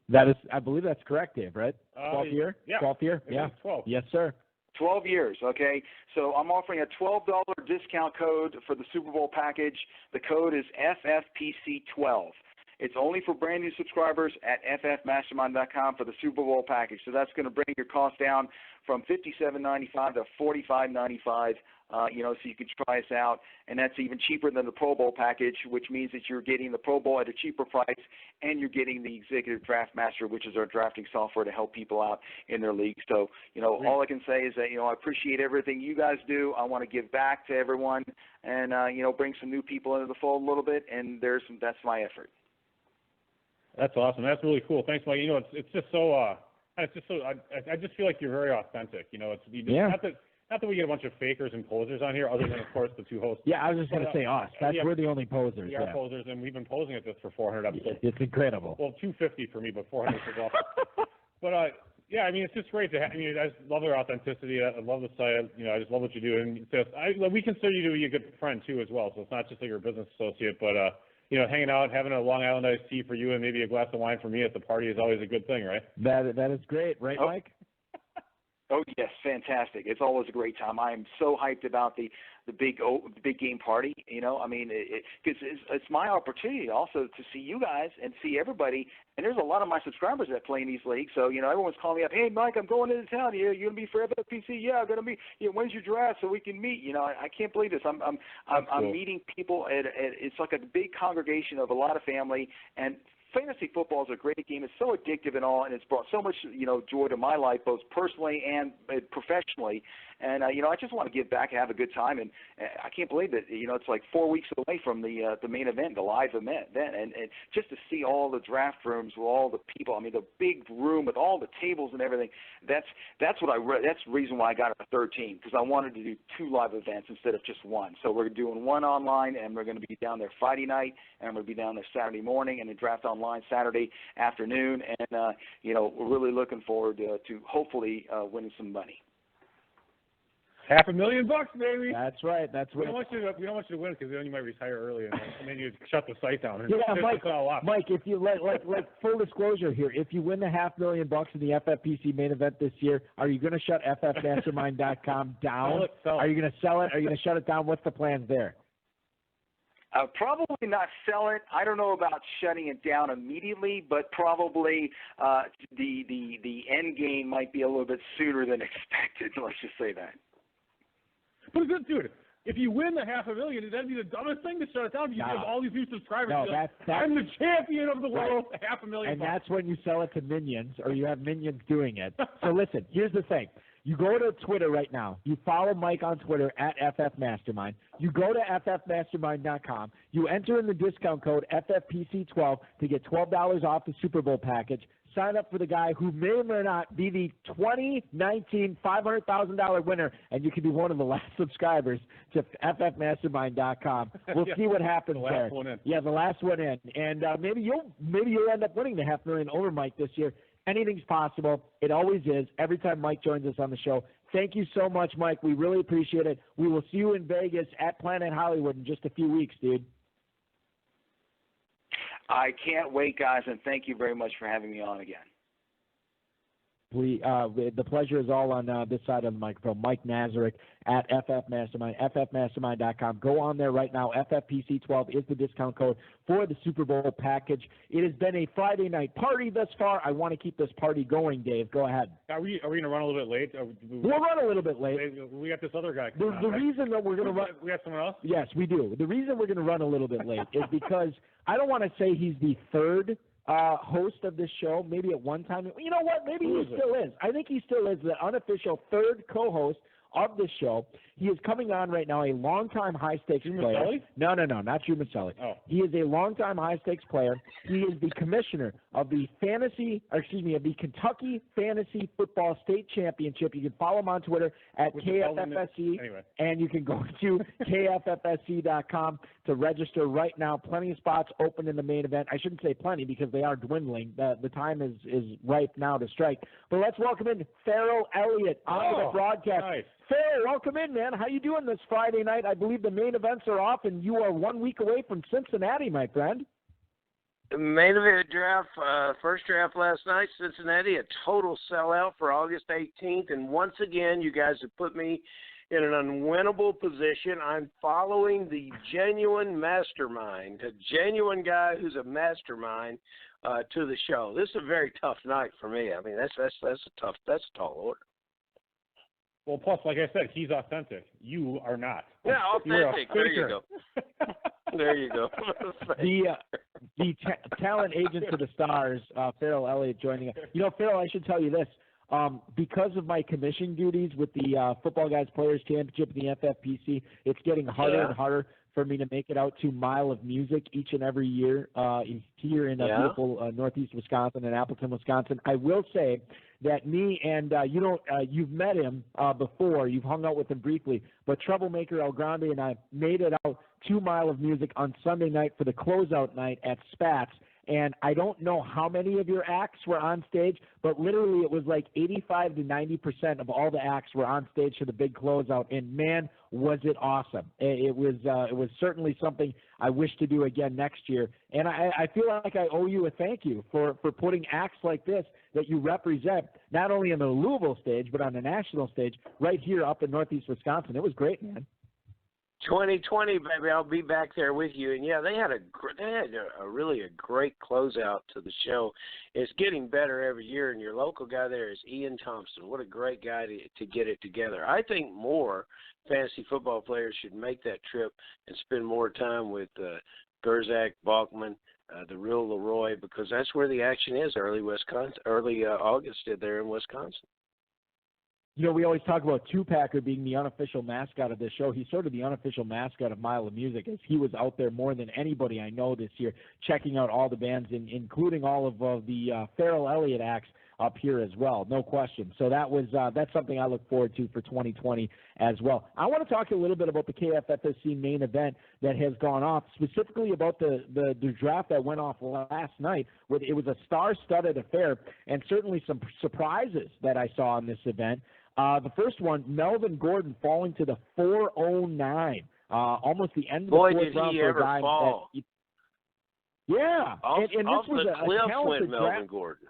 That is, I believe that's correct, Dave, right? 12th year? Yeah. 12th year? Yeah. 12. Yes, sir. 12 years, okay? So I'm offering a $12 discount code for the Super Bowl package. The code is FFPC12. It's only for brand new subscribers at FFMastermind.com for the Super Bowl package. So that's going to bring your cost down from $57.95 to $45.95. So you can try us out, and that's even cheaper than the Pro Bowl package, which means that you're getting the Pro Bowl at a cheaper price, and you're getting the Executive Draft Master, which is our drafting software to help people out in their league. So, all I can say is that, I appreciate everything you guys do. I want to give back to everyone and, bring some new people into the fold a little bit, and that's my effort. That's awesome. That's really cool. Thanks, Mike. It's just so, I just feel like you're very authentic. Not that we get a bunch of fakers and posers on here, other than, of course, the two hosts. Yeah, I was just going to say us. We're the only posers. We are posers, and we've been posing at this for 400 episodes. It's incredible. Well, 250 for me, but 400 is awesome. But, it's just great to have. I just love your authenticity. I love the site. I just love what you do. And we consider you to be a good friend, too, as well. So it's not just like you're a business associate, but, hanging out, having a Long Island iced tea for you and maybe a glass of wine for me at the party is always a good thing, right? That is great. Right, Mike? Oh, yes, fantastic. It's always a great time. I am so hyped about the big game party, because it's my opportunity also to see you guys and see everybody. And there's a lot of my subscribers that play in these leagues, so, everyone's calling me up, hey, Mike, I'm going into town. You going to be for FFPC? Yeah, I'm going to be. When's your draft so we can meet? I can't believe this. I'm cool. meeting people it's like a big congregation of a lot of family, and fantasy football is a great game. It's so addictive and all, and it's brought so much, joy to my life, both personally and professionally. And, I just want to give back and have a good time. And I can't believe that, it's like 4 weeks away from the main event, the live event then. And just to see all the draft rooms with all the people, the big room with all the tables and everything, that's the reason why I got a third team, because I wanted to do 2 live events instead of just 1. So we're doing 1 online, and we're going to be down there Friday night, and we're going to be down there Saturday morning, and then draft online Saturday afternoon. And, we're really looking forward to hopefully winning some money. $500,000, baby. That's right. We don't want you to win because then you might retire early, and then you shut the site down. And Mike, if you like full disclosure here, if you win the $500,000 in the FFPC main event this year, are you going to shut FFMastermind.com down? Sell it. Are you going to sell it? Are you going to shut it down? What's the plans there? Probably not sell it. I don't know about shutting it down immediately, but probably the end game might be a little bit sooner than expected. Let's just say that. But dude, if you win the $500,000, that'd be the dumbest thing to shut it down. You have all these new subscribers. No, I'm the champion of the world. $500,000. And that's when you sell it to minions, or you have minions doing it. So listen, here's the thing. You go to Twitter right now. You follow Mike on Twitter at FFMastermind. You go to FFMastermind.com. You enter in the discount code FFPC12 to get $12 off the Super Bowl package. Sign up for the guy who may or may not be the 2019 $500,000 winner, and you can be one of the last subscribers to FFMastermind.com. We'll see what happens there. The last one in. Yeah, the last one in. And maybe you'll end up winning the $500,000 over Mike this year. Anything's possible. It always is. Every time Mike joins us on the show. Thank you so much, Mike. We really appreciate it. We will see you in Vegas at Planet Hollywood in just a few weeks, dude. I can't wait, guys, and thank you very much for having me on again. The pleasure is all on this side of the microphone. Mike Nazarek at FFMastermind, FFMastermind.com. Go on there right now. FFPC12 is the discount code for the Super Bowl package. It has been a Friday night party thus far. I want to keep this party going, Dave. Go ahead. Are we going to run a little bit late? We'll run a little bit late. We got this other guy. The reason that we're going to run. We got someone else? Yes, we do. The reason we're going to run a little bit late is because I don't want to say he's the third host of this show. Maybe at one time. You know what? Maybe he still is. I think he still is the unofficial third co-host of this show. He is coming on right now, a longtime high-stakes player. Maselli? No, not Drew Maselli. Oh. He is a longtime high-stakes player. He is the commissioner of the Kentucky Fantasy Football State Championship. You can follow him on Twitter at KFFSC, and you can go to KFFSC.com to register right now. Plenty of spots open in the main event. I shouldn't say plenty because they are dwindling. The time is ripe now to strike. But let's welcome in Ferrell Elliott onto the broadcast. Nice. Ferrell, welcome in, man. How you doing this Friday night? I believe the main events are off, and you are 1 week away from Cincinnati, my friend. Main event draft, first draft last night, Cincinnati, a total sellout for August 18th. And once again, you guys have put me in an unwinnable position. I'm following the genuine mastermind, a genuine guy who's a mastermind to the show. This is a very tough night for me. I mean, that's a tall order. Well, plus, like I said, he's authentic. You are not. Yeah, authentic. There you go. There you go. The talent agent to the stars, Ferrell Elliott, joining us. You know, Ferrell, I should tell you this. Because of my commission duties with the Football Guys Players Championship and the FFPC, it's getting harder and harder for me to make it out to Mile of Music each and every year here in beautiful northeast Wisconsin and Appleton, Wisconsin. I will say that me and you've met him before, you've hung out with him briefly, but Troublemaker El Grande and I made it out to Mile of Music on Sunday night for the closeout night at Spats. And I don't know how many of your acts were on stage, but literally it was like 85 to 90% of all the acts were on stage for the big closeout. And man, was it awesome! It was certainly something I wish to do again next year. And I feel like I owe you a thank you for putting acts like this that you represent not only on the Louisville stage but on the national stage right here up in northeast Wisconsin. It was great, man. 2020, baby, I'll be back there with you. And yeah, they had a really great closeout to the show. It's getting better every year, and your local guy there is Ian Thompson. What a great guy to get it together. I think more fantasy football players should make that trip and spend more time with Gerzak, Balkman, the real Leroy, because that's where the action is early August there in Wisconsin. You know, we always talk about Two-Packer being the unofficial mascot of this show. He's sort of the unofficial mascot of Mile of Music, as he was out there more than anybody I know this year, checking out all the bands, including all of the Ferrell Elliott acts up here as well, no question. So that's something I look forward to for 2020 as well. I want to talk a little bit about the KFFSC main event that has gone off, specifically about the draft that went off last night. It was a star-studded affair, and certainly some surprises that I saw in this event. The first one, Melvin Gordon falling to the 409, almost the end of the fourth round. Boy, did he ever fall. Yeah. Off this was the cliff went Melvin draft. Gordon.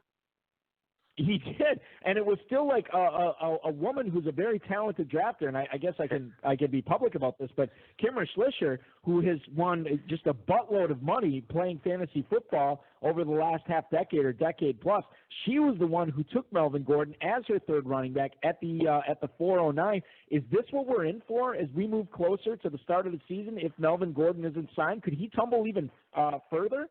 He did, and it was still like a woman who's a very talented drafter, and I guess I can be public about this, but Kimmer Schlischer, who has won just a buttload of money playing fantasy football over the last half decade or decade plus, she was the one who took Melvin Gordon as her third running back at the 409. Is this what we're in for as we move closer to the start of the season? If Melvin Gordon isn't signed, could he tumble even further?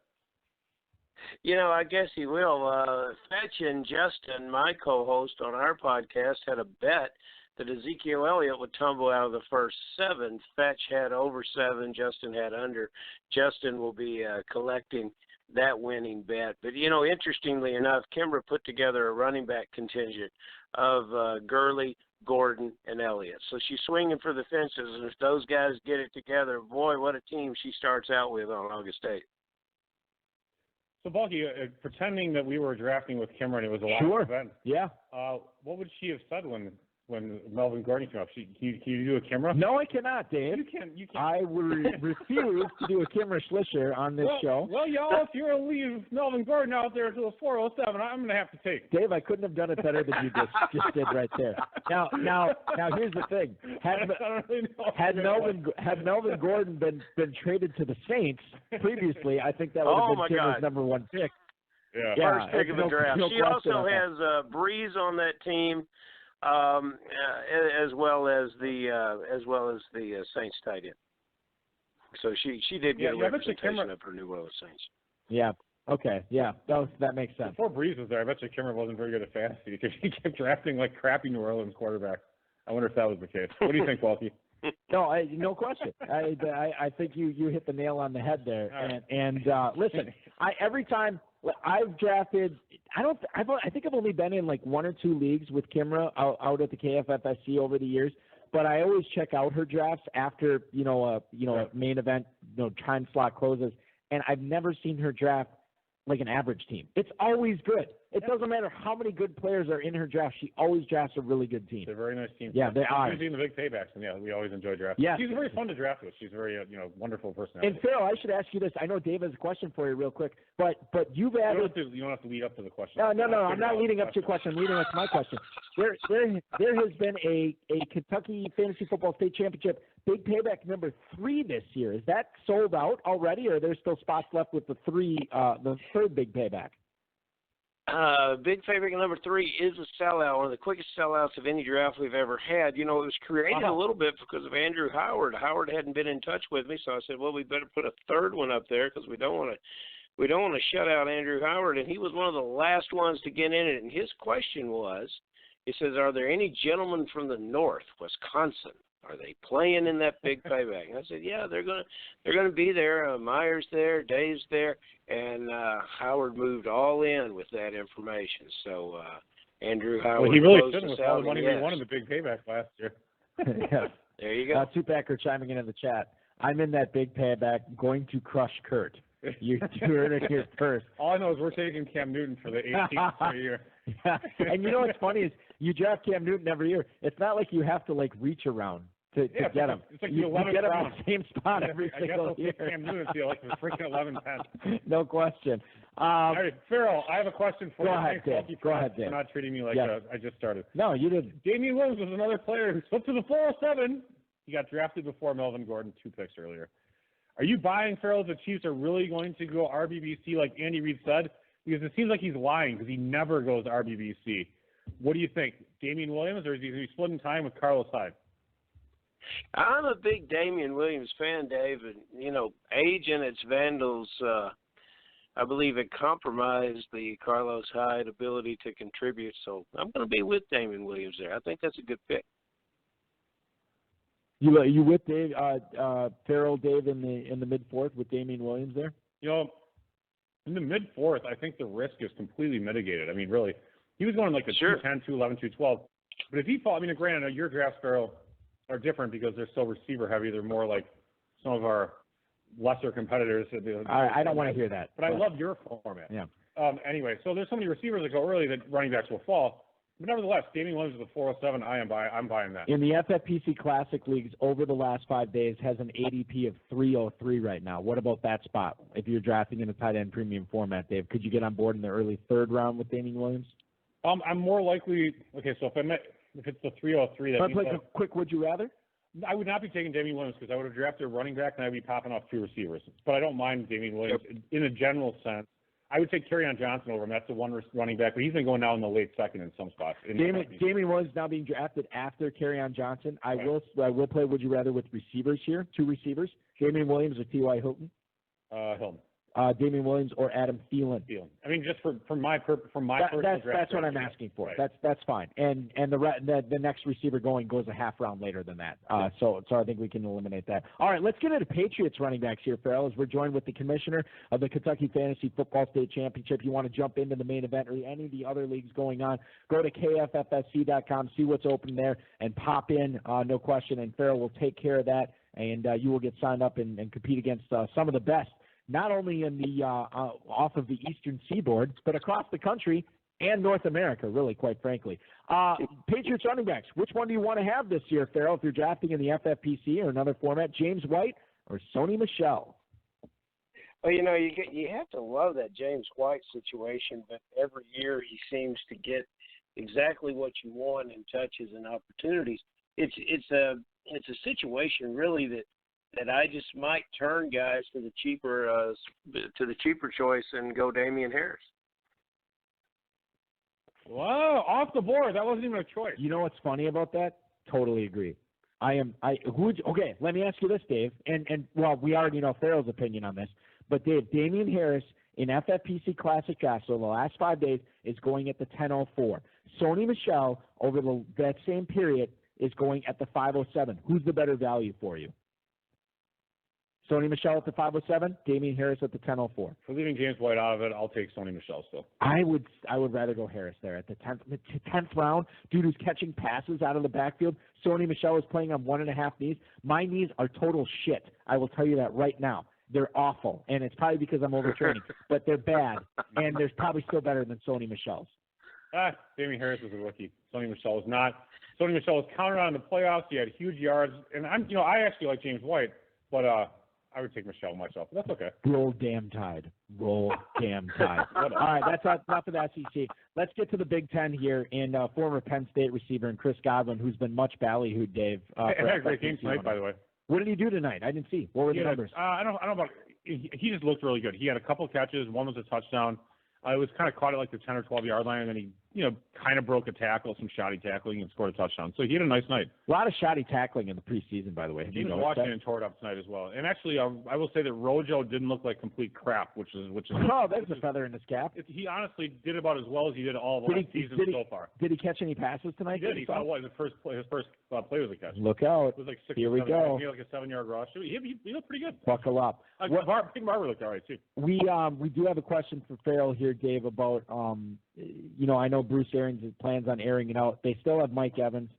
You know, I guess he will. Fetch and Justin, my co-host on our podcast, had a bet that Ezekiel Elliott would tumble out of the first 7. Fetch had over 7. Justin had under. Justin will be collecting that winning bet. But, you know, interestingly enough, Kimbra put together a running back contingent of Gurley, Gordon, and Elliott. So she's swinging for the fences, and if those guys get it together, boy, what a team she starts out with on August 8th. So, Balky, pretending that we were drafting with Kimmer and it was a live event. Yeah. What would she have said when when Melvin Gordon came up. Can you do a Kimra? No, I cannot, Dave. You can. I refuse to do a Kimra Schlischer on this show. Well, y'all, if you're going to leave Melvin Gordon out there to the 407, I'm going to have to take. Dave, I couldn't have done it better than you just did right there. Now, here's the thing. Had Melvin Gordon been traded to the Saints previously, I think that would have been Kimra's number one pick. Yeah. First pick of the draft. She also has Breeze on that team, as well as the Saints tight end. So she did get a representation of her New Orleans Saints. Yeah. Okay. Yeah. That makes sense. Before Breeze was there, I bet you Kimmer wasn't very good at fantasy because he kept drafting like crappy New Orleans quarterbacks. I wonder if that was the case. What do you think, Walkie? No question. I think you hit the nail on the head there. Right. And listen, every time I've drafted, I think I've only been in like one or two leagues with Kimra out at the KFFSC over the years. But I always check out her drafts after a main event time slot closes, and I've never seen her draft like an average team. It's always good. It doesn't matter how many good players are in her draft. She always drafts a really good team. They're a very nice team. Yeah, they are. She's in the big paybacks, and we always enjoy drafting. Yeah. She's very fun to draft with. She's very wonderful personality. And Ferrell, I should ask you this. I know Dave has a question for you real quick, but you've added. You don't have to lead up to the question. No. I'm not leading up to your question. I'm leading up to my question. There has been a Kentucky Fantasy Football State Championship big payback number 3 this year. Is that sold out already, or are there still spots left with the third big payback? Big payback number 3 is a sellout, one of the quickest sellouts of any draft we've ever had. It was created a little bit because of Andrew Howard. Howard hadn't been in touch with me, so I said, well, we better put a third one up there because we don't want to shut out Andrew Howard, and he was one of the last ones to get in it. And his question was, he says, are there any gentlemen from the north, Wisconsin? Are they playing in that big payback? And I said, yeah, they're gonna be there. Meyer's there, Dave's there, and Howard moved all in with that information. So Andrew Howard. Well, he really shouldn't with all the money we won in the big payback last year. Yeah. There you go. Two-packer chiming in the chat. I'm in that big payback, going to crush Kurt. You heard it here first. All I know is we're taking Cam Newton for the 18th year. Yeah. And what's funny is you draft Cam Newton every year. It's not like you have to reach around to get him. It's like you the 11th get him round. in the same spot every single year. Cam Newton feel like the freaking 11th. No question. All right, Ferrell, I have a question for you. Go ahead, Dave. For not treating me like I just started. No, you didn't. Damian Williams was another player who slipped to the 407. He got drafted before Melvin Gordon, 2 picks earlier. Are you buying, Ferrell, the Chiefs are really going to go RBBC like Andy Reid said? Because it seems like he's lying because he never goes RBBC. What do you think? Damian Williams, or is he splitting time with Carlos Hyde? I'm a big Damian Williams fan, Dave. And, age and its vandals, I believe it compromised the Carlos Hyde ability to contribute. So I'm going to be with Damian Williams there. I think that's a good pick. You with Dave, Ferrell, Dave in the mid-4th with Damian Williams there? In the mid-4th, I think the risk is completely mitigated. I mean, really, he was going like the 210, 211, 212. But if he falls, granted, your drafts, Ferrell, are different because they're so receiver heavy. They're more like some of our lesser competitors. I don't want to hear that. But I love your format. Yeah. Anyway, so there's so many receivers that go early that running backs will fall. But nevertheless, Damian Williams with the 407, I'm buying that. In the FFPC Classic Leagues over the last 5 days has an ADP of 303 right now. What about that spot if you're drafting in a tight end premium format, Dave? Could you get on board in the early 3rd round with Damian Williams? I'm more likely – okay, so if it's the 303 – that means a quick would you rather? I would not be taking Damian Williams because I would have drafted a running back and I'd be popping off 2 receivers. But I don't mind Damian Williams in a general sense. I would take Kerryon Johnson over him. That's the one running back, but he's been going now in the late 2nd in some spots. Damian Williams now being drafted after Kerryon Johnson. I will play would you rather with receivers here, 2 receivers. Damian Williams or T.Y. Hilton? Hilton. Damian Williams or Adam Thielen? I mean, just for my personal draft. That's what I'm asking for. Right. That's fine. And the next receiver goes a half round later than that. So I think we can eliminate that. All right, let's get into Patriots running backs here, Ferrell, as we're joined with the commissioner of the Kentucky Fantasy Football State Championship. You want to jump into the main event or any of the other leagues going on, go to KFFSC.com, see what's open there, and pop in, no question. And Ferrell will take care of that, and you will get signed up and compete against some of the best, not only in the off of the eastern seaboard, but across the country and North America, really, quite frankly. Patriots running backs, which one do you want to have this year, Ferrell, if you're drafting in the FFPC or another format, James White or Sony Michel? Well, you have to love that James White situation, but every year he seems to get exactly what you want in touches and opportunities. It's a situation really that I just might turn guys to the cheaper choice and go Damian Harris. Wow, off the board. That wasn't even a choice. You know what's funny about that? Totally agree. Okay, let me ask you this, Dave. And well, we already know Ferrell's opinion on this, but Dave, Damian Harris in FFPC Classic Draft, so the last 5 days, is going at the 10:04. Sony Michel over that same period is going at the 5:07. Who's the better value for you? Sony Michel at the 5:07, Damian Harris at the 10:04. For leaving James White out of it, I'll take Sony Michel still. I would rather go Harris there at the 10th round. Dude who's catching passes out of the backfield. Sony Michel is playing on 1.5 knees. My knees are total shit. I will tell you that right now. They're awful, and it's probably because I'm overtraining, but they're bad, and they're probably still better than Sony Michel's. Damian Harris is a rookie. Sony Michel is not. Sony Michel was counted on in the playoffs. He had huge yards, and I actually like James White, but I would take Michel myself. That's okay. Roll damn tide. Roll damn tide. All right, that's enough of the SEC. Let's get to the Big Ten here, and former Penn State receiver and Chris Godwin, who's been much ballyhooed, Dave. And had a great game tonight, by the way. What did he do tonight? I didn't see. What were the numbers? I don't know about. He just looked really good. He had a couple catches. One was a touchdown. It was kind of caught at like the 10 or 12 yard line, and then he, kind of broke a tackle, some shoddy tackling, and scored a touchdown. So he had a nice night. A lot of shoddy tackling in the preseason, by the way. He was watching and tore it up tonight as well. And actually, I will say that Rojo didn't look like complete crap, which is. Oh, there's a feather in his cap. He honestly did about as well as he did all of last season so far. Did he catch any passes tonight? He did. He saw his first play was a catch. Look out! It was like 6 Here or 7 we go. He had like a 7-yard rush. He looked pretty good. Buckle up. I think Barber looked all right too. We do have a question for Ferrell here, Dave, about I know Bruce Arians plans on airing it out. They still have Mike Evans,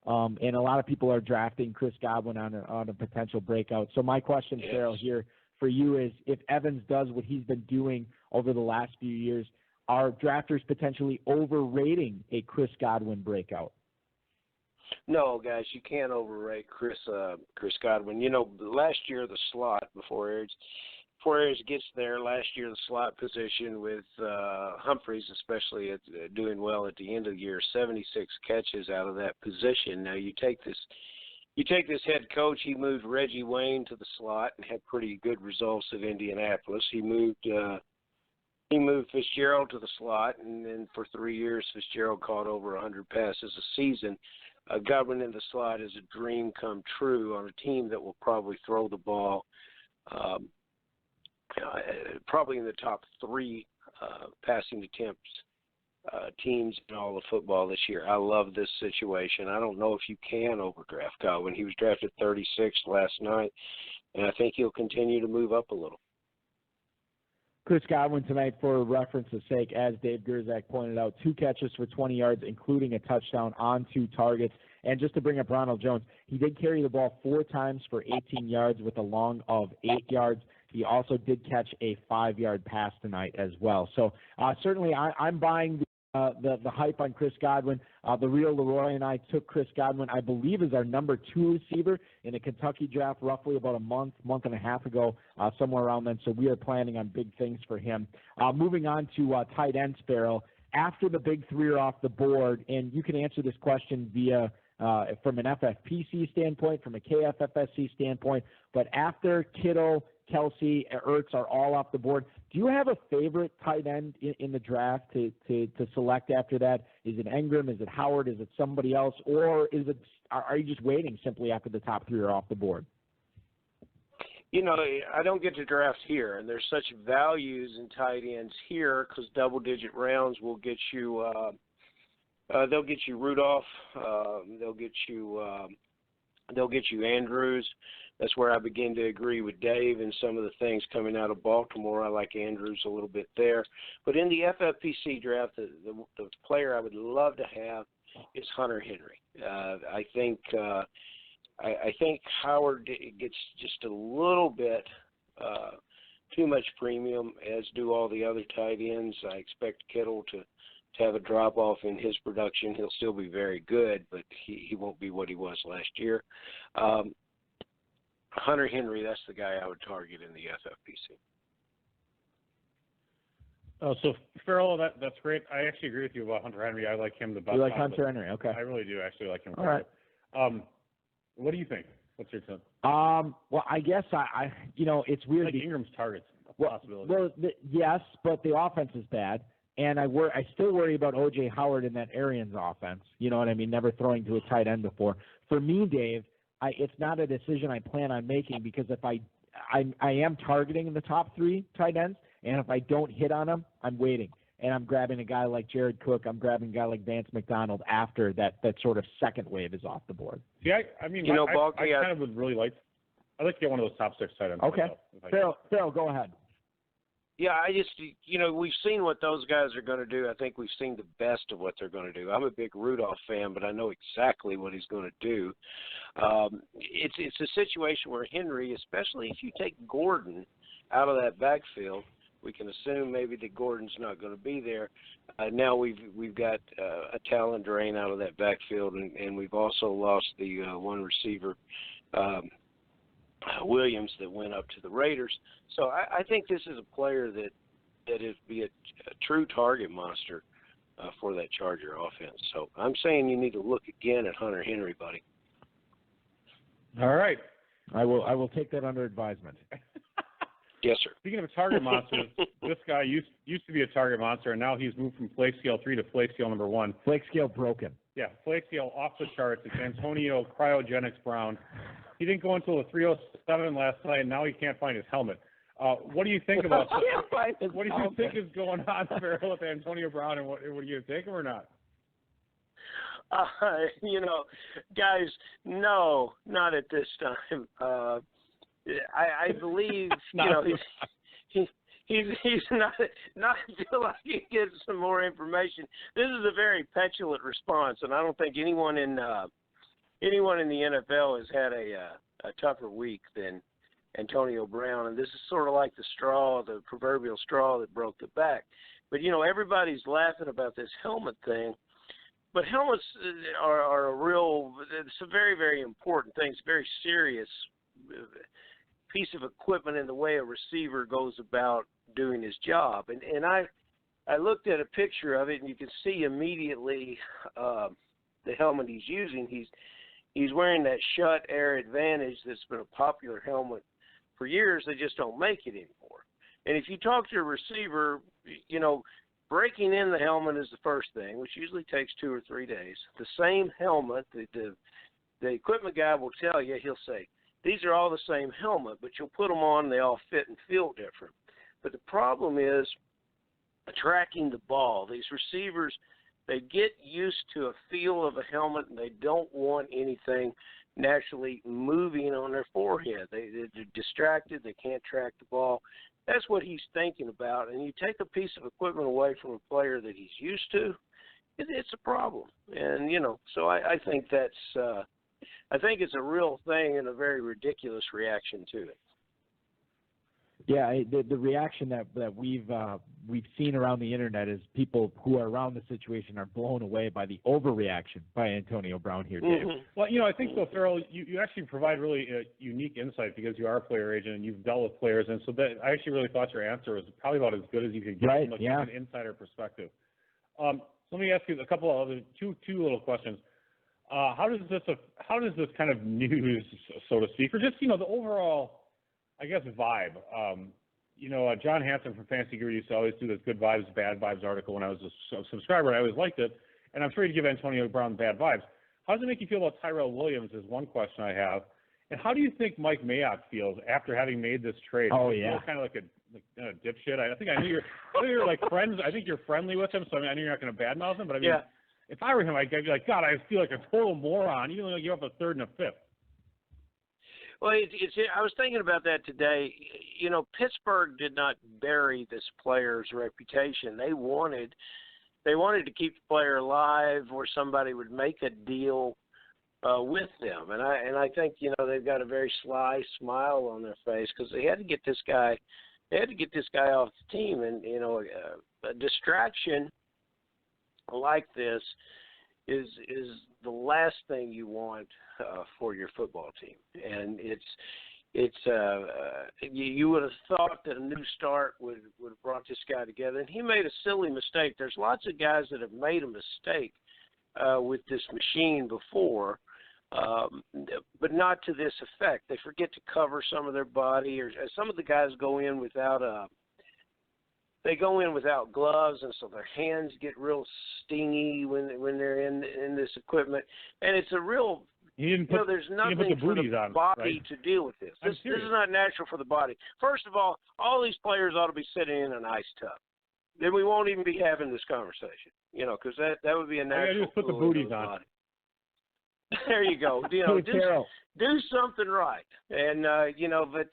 and a lot of people are drafting Chris Godwin on a potential breakout. So my question, Ferrell, here for you is, if Evans does what he's been doing over the last few years, are drafters potentially overrating a Chris Godwin breakout? No, guys, you can't overrate Chris Godwin. Last year the slot before Arians gets there, last year the slot position with Humphreys, especially doing well at the end of the year, 76 catches out of that position. Now you take this head coach. He moved Reggie Wayne to the slot and had pretty good results at Indianapolis. He moved Fitzgerald to the slot, and then for 3 years Fitzgerald caught over 100 passes a season. Godwin in the slot is a dream come true on a team that will probably throw the ball probably in the top 3 passing attempts teams in all of football this year. I love this situation. I don't know if you can overdraft Godwin. He was drafted 36th last night, and I think he'll continue to move up a little. Chris Godwin tonight, for reference's sake, as Dave Gerzak pointed out, 2 catches for 20 yards, including a touchdown on 2 targets. And just to bring up Ronald Jones, he did carry the ball 4 times for 18 yards with a long of 8 yards. He also did catch a 5-yard pass tonight as well. So certainly I'm buying the hype on Chris Godwin. The real Leroy and I took Chris Godwin, I believe, as our number 2 receiver in a Kentucky draft roughly about a month and a half ago, somewhere around then. So we are planning on big things for him. Moving on to tight ends, Ferrell. After the big 3 are off the board, and you can answer this question via from an FFPC standpoint, from a KFFSC standpoint, but after Kittle, Kelsey, Ertz are all off the board, do you have a favorite tight end in the draft to select after that? Is it Engram? Is it Howard? Is it somebody else? Or are you just waiting simply after the top 3 are off the board? I don't get to draft here, and there's such values in tight ends here because double-digit rounds will get you they'll get you Rudolph, they'll get you Andrews. That's where I begin to agree with Dave and some of the things coming out of Baltimore. I like Andrews a little bit there. But in the FFPC draft, the player I would love to have is Hunter Henry. I think Howard gets just a little bit too much premium, as do all the other tight ends. I expect Kittle to to have a drop-off in his production. He'll still be very good, but he won't be what he was last year. Hunter Henry, that's the guy I would target in the FFPC. Oh, so Ferrell, that's great. I actually agree with you about Hunter Henry. I like him the best. You like Hunter Henry? Okay. I really do actually like him. All right. What do you think? What's your tip? Well, I guess I it's weird. Like Ingram's targets, possibility. Well, yes, but the offense is bad, and I still worry about O.J. Howard in that Arians offense. You know what I mean? Never throwing to a tight end before. For me, Dave, it's not a decision I plan on making, because if I am targeting the top 3 tight ends, and if I don't hit on them, I'm waiting. And I'm grabbing a guy like Jared Cook. I'm grabbing a guy like Vance McDonald after that sort of second wave is off the board. Yeah, I mean, I kind of would really like – I'd like to get one of those top 6 tight ends. Okay. Ferrell, go ahead. Yeah, I just – we've seen what those guys are going to do. I think we've seen the best of what they're going to do. I'm a big Rudolph fan, but I know exactly what he's going to do. It's a situation where Henry, especially if you take Gordon out of that backfield, we can assume maybe that Gordon's not going to be there. Now we've got a talent drain out of that backfield, and we've also lost the one receiver, Williams, that went up to the Raiders. So I think this is a player that is be a true target monster for that Charger offense. So I'm saying you need to look again at Hunter Henry, buddy. All right. I will take that under advisement. Yes, sir. Speaking of a target monster, this guy used to be a target monster, and now he's moved from flake scale 3 to flake scale number 1. Flake scale broken. Yeah, flake scale off the charts. It's Antonio Cryogenics Brown. He didn't go until the 307 last night, and now he can't find his helmet. What do you think about that? What do you think is going on, Ferrell, with Antonio Brown, and what are you going to take him or not? Guys, no, not at this time. I believe he's not until I can get some more information. This is a very petulant response, and I don't think anyone in the NFL has had a tougher week than Antonio Brown. And this is sort of like the proverbial straw that broke the back. But everybody's laughing about this helmet thing. But helmets are it's a very, very important thing. It's a very serious piece of equipment in the way a receiver goes about doing his job. And I looked at a picture of it, and you can see immediately the helmet he's using. He's wearing that Schutt Air Advantage that's been a popular helmet for years. They just don't make it anymore. And if you talk to a receiver, breaking in the helmet is the first thing, which usually takes 2 or 3 days. The same helmet, the equipment guy will tell you, he'll say, these are all the same helmet, but you'll put them on and they all fit and feel different. But the problem is tracking the ball. These receivers, they get used to a feel of a helmet, and they don't want anything naturally moving on their forehead. They're distracted. They can't track the ball. That's what he's thinking about. And you take a piece of equipment away from a player that he's used to, it's a problem. And, so I think that's I think it's a real thing and a very ridiculous reaction to it. Yeah, the reaction that we've seen around the internet is people who are around the situation are blown away by the overreaction by Antonio Brown here, Dave. Mm-hmm. Well, I think so, Ferrell, you actually provide really a unique insight because you are a player agent and you've dealt with players, and so that I actually really thought your answer was probably about as good as you could get from an insider perspective. Let me ask you a couple of other two little questions. How does this kind of news, so to speak, or just the overall, I guess, vibe? John Hansen from Fantasy Guru used to always do this good vibes, bad vibes article when I was a subscriber, and I always liked it. And I'm sure he'd give Antonio Brown bad vibes. How does it make you feel about Tyrell Williams is one question I have. And how do you think Mike Mayock feels after having made this trade? Oh, Does he yeah. feel kind of like a dipshit? I think I knew you're like friends. I think you're friendly with him, so I knew you're not going to badmouth him. But I mean, if I were him, I'd be like, God, I feel like a total moron, even though you have a third and a fifth. Well, I was thinking about that today. Pittsburgh did not bury this player's reputation. They wanted to keep the player alive, or somebody would make a deal with them. And I think they've got a very sly smile on their face because they had to get this guy. They had to get this guy off the team, and a distraction like this is the last thing you want for your football team, and you would have thought that a new start would have brought this guy together, and he made a silly mistake. There's lots of guys that have made a mistake with this machine before, but not to this effect. They forget to cover some of their body, or some of the guys go in without gloves, and so their hands get real stingy when they're in this equipment, and it's a real. There's nothing for the body to deal with this. This is not natural for the body. First of all these players ought to be sitting in an ice tub. Then we won't even be having this conversation, because that would be a natural. Just put the booties on. Body. There you go. Do something right, and but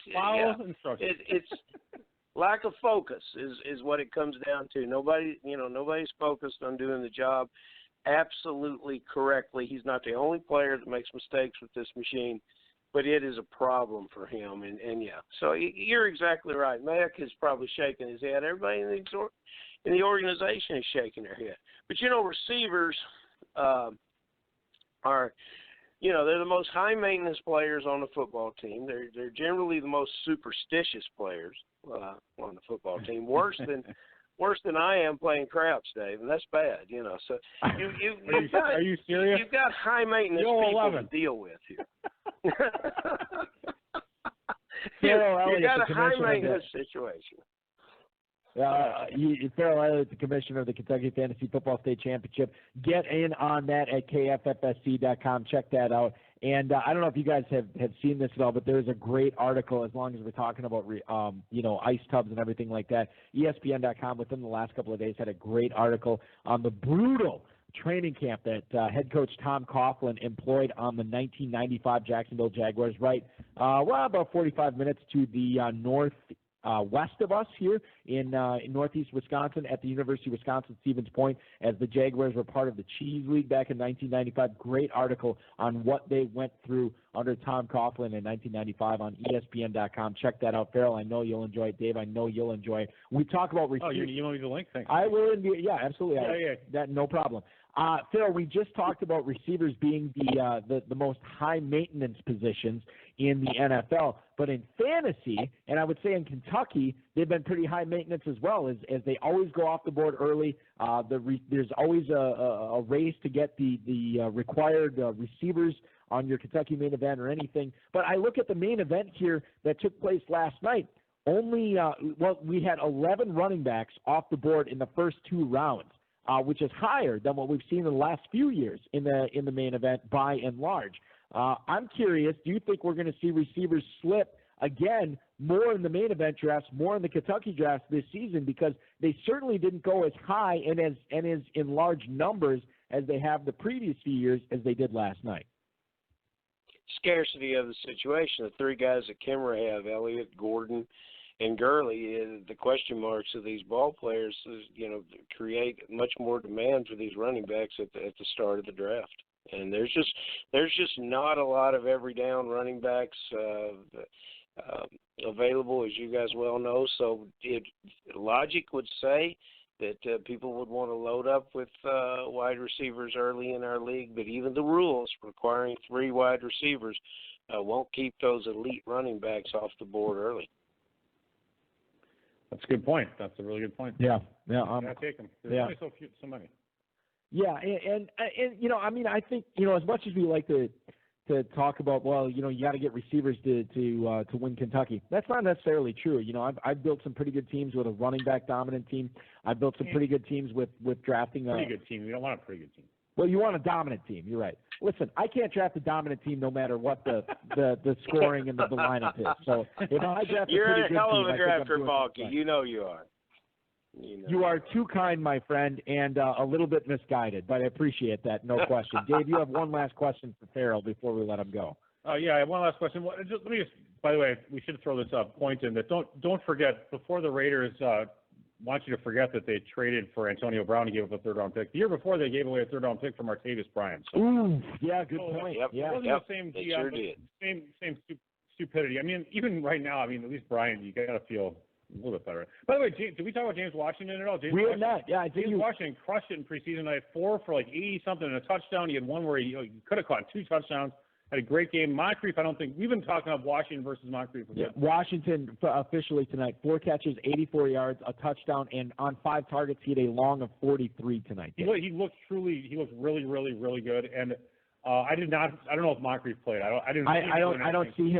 it's lack of focus is what it comes down to. Nobody's focused on doing the job absolutely correctly. He's not the only player that makes mistakes with this machine, but it is a problem for him. And so you're exactly right. Mack is probably shaking his head. Everybody in the organization is shaking their head. But receivers are, they're the most high maintenance players on the football team. They're generally the most superstitious players on the football team. Worse than I am playing craps, Dave, and that's bad, So are you serious? You've got high maintenance people to deal with here. You got a high maintenance situation. Ferrell Elliott, the commissioner of the Kentucky Fantasy Football State Championship. Get in on that at KFFSC.com. Check that out. And I don't know if you guys have seen this at all, but there's a great article, as long as we're talking about, ice tubs and everything like that. ESPN.com within the last couple of days had a great article on the brutal training camp that head coach Tom Coughlin employed on the 1995 Jacksonville Jaguars, about 45 minutes to the west of us here in northeast Wisconsin at the University of Wisconsin-Stevens Point, as the Jaguars were part of the Cheese League back in 1995. Great article on what they went through under Tom Coughlin in 1995 on ESPN.com. Check that out, Ferrell. I know you'll enjoy it. Dave, I know you'll enjoy it. We talk about receivers. Oh, you email me the link? Thanks. I will. Yeah, absolutely. Yeah. No problem. Phil, we just talked about receivers being the most high maintenance positions in the NFL, but in fantasy, and I would say in Kentucky, they've been pretty high maintenance as well, as they always go off the board early. There's always a race to get the required receivers on your Kentucky main event or anything. But I look at the main event here that took place last night. We had 11 running backs off the board in the first two rounds. Which is higher than what we've seen in the last few years in the main event by and large. I'm curious, do you think we're going to see receivers slip again more in the main event drafts, more in the Kentucky drafts this season, because they certainly didn't go as high and as in large numbers as they have the previous few years as they did last night? Scarcity of the situation. The three guys that Kimmer have, Elliott, Gordon, and Gurley, the question marks of these ball players, create much more demand for these running backs at the start of the draft. And there's just not a lot of every down running backs available, as you guys well know. So logic would say that people would want to load up with wide receivers early in our league, but even the rules requiring 3 wide receivers won't keep those elite running backs off the board early. That's a good point. That's a really good point. Yeah. Take them. There's only so many. Yeah, and I think as much as we like to talk about, you got to get receivers to win Kentucky. That's not necessarily true. I've built some pretty good teams with a running back dominant team. I've built some pretty good teams with drafting pretty good team. You don't want a pretty good team. Well, you want a dominant team. You're right. Listen, I can't draft a dominant team no matter what the scoring and the lineup is. So if I draft you're a pretty good team, a hell of a drafter, Balky. You know you are. You are too kind, my friend, and a little bit misguided, but I appreciate that, no question. Dave, you have one last question for Ferrell before we let him go. Yeah, I have one last question. By the way, we should throw this point in that don't forget, before the Raiders want you to forget that they traded for Antonio Brown and gave up a third-round pick. The year before, they gave away a third-round pick for Martavis Bryant. So, ooh, yeah, good point. Yep. Yeah, it wasn't the same GM, same stupidity. I mean, even right now, at least Bryant, you got to feel a little bit better. By the way, did we talk about James Washington at all? We have not. Yeah, I think James Washington crushed it in preseason. I had 4 for like 80-something and a touchdown. He had one where he could have caught 2 touchdowns. Had a great game. Moncrief, I don't think we've been talking about Washington versus Moncrief. Yeah, Washington officially tonight, 4 catches, 84 yards, a touchdown, and on 5 targets, he had a long of 43 tonight. He looked really, really, really good. And I don't know if Moncrief played. I don't see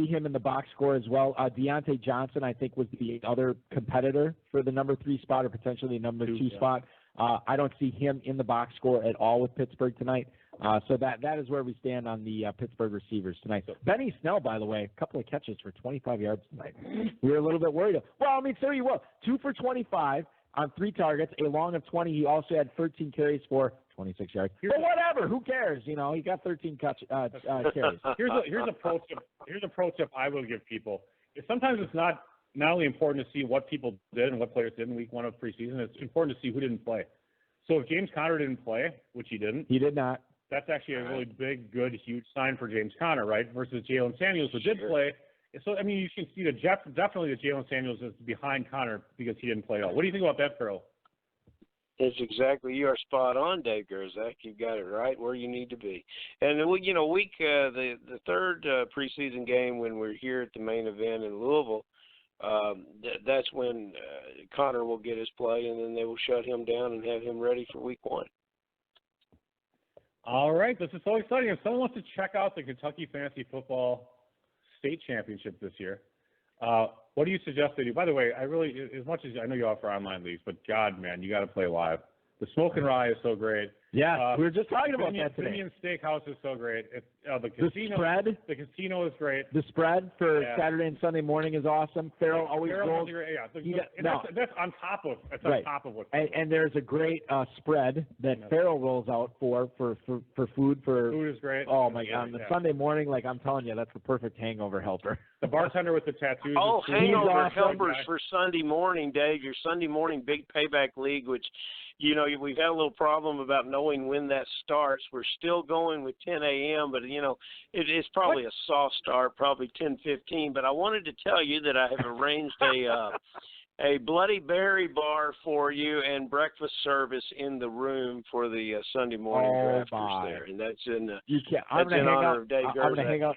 him in the box score as well. Deontay Johnson, I think, was the other competitor for the number 3 spot or potentially the number 2 spot. I don't see him in the box score at all with Pittsburgh tonight. So that is where we stand on the Pittsburgh receivers tonight. Benny Snell, by the way, a couple of catches for 25 yards tonight. We were a little bit worried. Well, I mean, so you will. 2 for 25 on 3 targets, a long of 20. He also had 13 carries for 26 yards. But whatever, who cares? You know, he got 13 carries. Here's a pro tip I will give people. Sometimes it's not only important to see what people did and what players did in week 1 of preseason. It's important to see who didn't play. So if James Conner didn't play, which he didn't. He did not. That's actually a really big, good, huge sign for James Conner, right? Versus Jalen Samuels, who did play. So, I mean, you can see that definitely that Jalen Samuels is behind Conner because he didn't play at all. What do you think about that, Ferrell? It's exactly, you are spot on, Dave Gerzak. You've got it right where you need to be. And, you know, the third preseason game when we're here at the main event in Louisville, that's when Conner will get his play, and then they will shut him down and have him ready for week 1. All right, this is so exciting. If someone wants to check out the Kentucky Fantasy Football State Championship this year, what do you suggest they do? By the way, I really, as much as I know you offer online leagues, but God, man, you got to play live. The Smoke and Rye is so great. Yeah, we were just talking about that today. Dominion Steakhouse is so great. The casino is great. The spread for Saturday and Sunday morning is awesome. Ferrell always rolls. That's on top of what's and there's a great spread that Ferrell rolls out for food. Food is great. Oh my God! On the Sunday morning, like I'm telling you, that's the perfect hangover helper. The bartender with the tattoos. Oh, hangover helpers for Sunday morning, Dave. Your Sunday morning big payback league, which, you know, we've had a little problem about knowing when that starts. We're still going with 10 a.m., but, you know, it's probably a soft start, probably 10:15. But I wanted to tell you that I have arranged a Bloody Berry bar for you and breakfast service in the room for the Sunday morning drafters there. And that's in honor of Dave Gerzak. I'm going to hang up.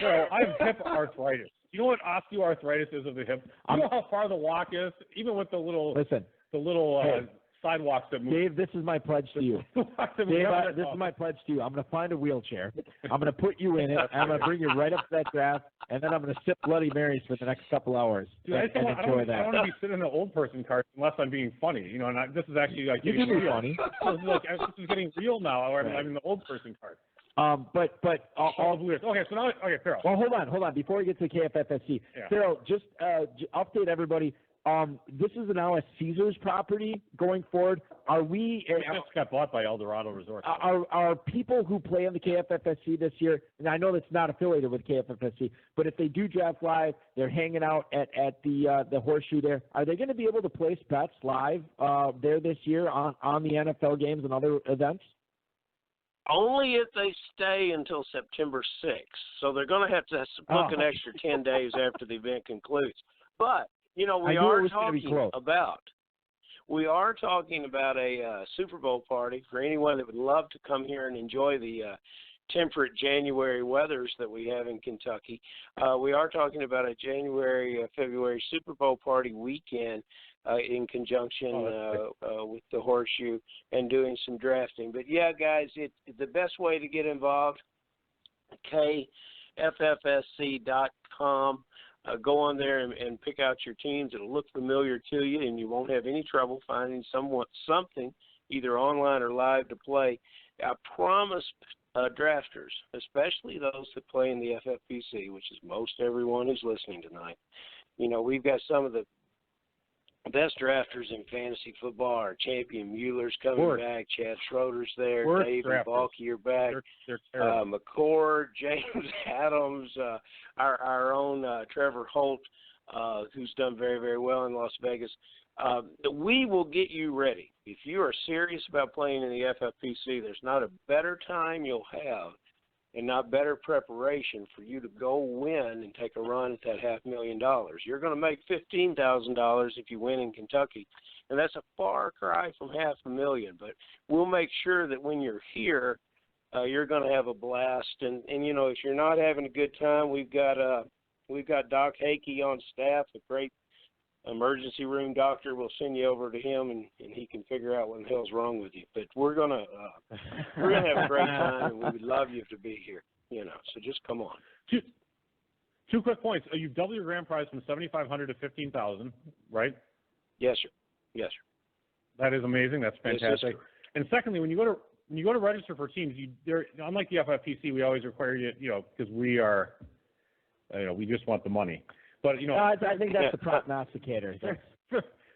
So I have hip arthritis. You know what osteoarthritis is of the hip? You know how far the walk is, even with the little sidewalks that move. Dave, this is my pledge to you. Dave, this is my pledge to you. I'm going to find a wheelchair. I'm going to put you in it. I'm going to bring you right up to that draft, and then I'm going to sip Bloody Marys for the next couple hours. Dude, I don't want to be sitting in an old person cart unless I'm being funny. You know, and this is actually like getting real. Funny. This is getting real now. I'm in the old person cart. But all weird. Okay, so now, Ferrell. Well, hold on. Before we get to KFFSC, Ferrell, just update everybody. This is now a Caesars property going forward. It just got bought by Eldorado Resort. Are people who play in the KFFSC this year, and I know that's not affiliated with KFFSC, but if they do draft live, they're hanging out at the Horseshoe there. Are they going to be able to place bets live there this year on the NFL games and other events? Only if they stay until September 6th. So they're going to have to book an extra 10 days after the event concludes. But, you know, we are talking about a Super Bowl party for anyone that would love to come here and enjoy the temperate January weathers that we have in Kentucky. We are talking about a February Super Bowl party weekend in conjunction with the Horseshoe and doing some drafting. But, yeah, guys, the best way to get involved, KFFSC.com. Go on there and pick out your teams. It'll look familiar to you, and you won't have any trouble finding something, either online or live, to play. I promise drafters, especially those that play in the FFPC, which is most everyone who's listening tonight, you know, we've got some of the best drafters in fantasy football. Our champion Mueller's coming back. Chad Schroeder's there. Dave and Balky are back. McCord, James Adams, our own Trevor Holt, who's done very, very well in Las Vegas. We will get you ready. If you are serious about playing in the FFPC, there's not a better time you'll have and not better preparation for you to go win and take a run at that $500,000. You're going to make $15,000 if you win in Kentucky, and that's a far cry from $500,000. But we'll make sure that when you're here, you're going to have a blast. And if you're not having a good time, we've got Doc Hakey on staff, a great emergency room doctor. We'll send you over to him, and he can figure out what the hell's wrong with you. But we're gonna have a great time, and we would love you to be here. So just come on. Two quick points. You've doubled your grand prize from $7,500 to $15,000, right? Yes, sir. Yes, sir. That is amazing. That's fantastic. And secondly, when you go to register for teams, unlike the FFPC, we always require you, because we are, we just want the money. But I think that's the prognosticator.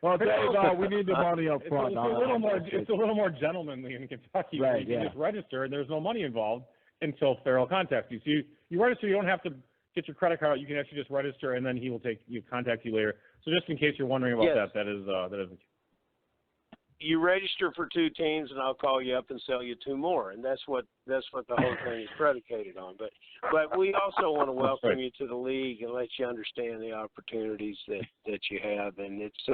Well, there you go. We need the money up front. It's a little more gentlemanly in Kentucky. Right, you can just register, and there's no money involved until Ferrell contacts you. So you register. You don't have to get your credit card. You can actually just register, and then he will contact you later. So just in case you're wondering about that is. You register for 2 teams, and I'll call you up and sell you 2 more, and that's what the whole thing is predicated on. But we also want to welcome you to the league and let you understand the opportunities that you have, and it's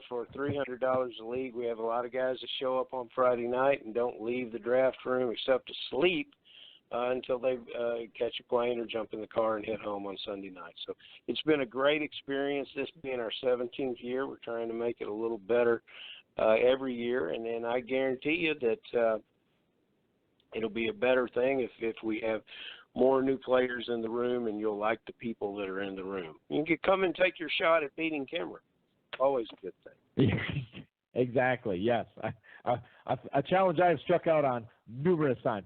for $300 a league, we have a lot of guys that show up on Friday night and don't leave the draft room except to sleep until they catch a plane or jump in the car and head home on Sunday night. So it's been a great experience. This being our 17th year, we're trying to make it a little better every year, and then I guarantee you that it'll be a better thing if we have more new players in the room, and you'll like the people that are in the room. You can come and take your shot at beating Kimmer. Always a good thing. Exactly, yes. A challenge I have struck out on numerous times.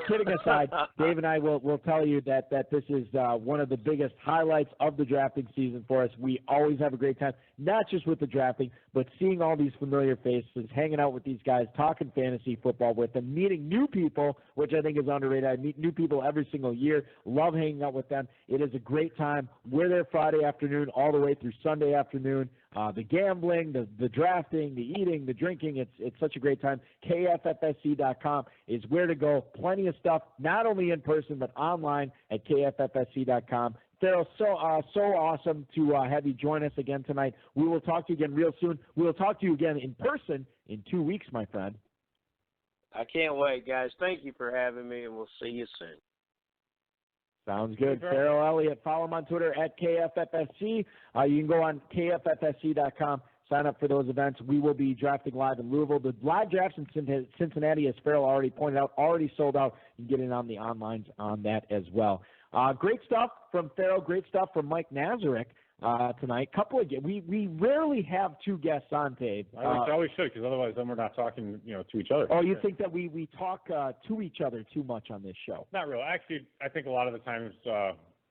Kidding aside, Dave and I will tell you that this is one of the biggest highlights of the drafting season for us. We always have a great time, not just with the drafting, but seeing all these familiar faces, hanging out with these guys, talking fantasy football with them, meeting new people, which I think is underrated. I meet new people every single year, love hanging out with them. It is a great time. We're there Friday afternoon all the way through Sunday afternoon. The gambling, the drafting, the eating, the drinking, it's such a great time. KFFSC.com is where to go. Plenty of stuff, not only in person, but online at KFFSC.com. Ferrell, so awesome to have you join us again tonight. We will talk to you again real soon. We will talk to you again in person in 2 weeks, my friend. I can't wait, guys. Thank you for having me, and we'll see you soon. Sounds good. Ferrell Elliott. Follow him on Twitter at KFFSC. You can go on KFFSC.com, sign up for those events. We will be drafting live in Louisville. The live drafts in Cincinnati, as Ferrell already pointed out, already sold out. You can get in on the onlines on that as well. Great stuff from Ferrell. Great stuff from Mike Nazarek tonight. We rarely have 2 guests on, Dave. I always should, because otherwise then we're not talking, to each other. Oh, you think that we talk to each other too much on this show? Not really. Actually, I think a lot of the times,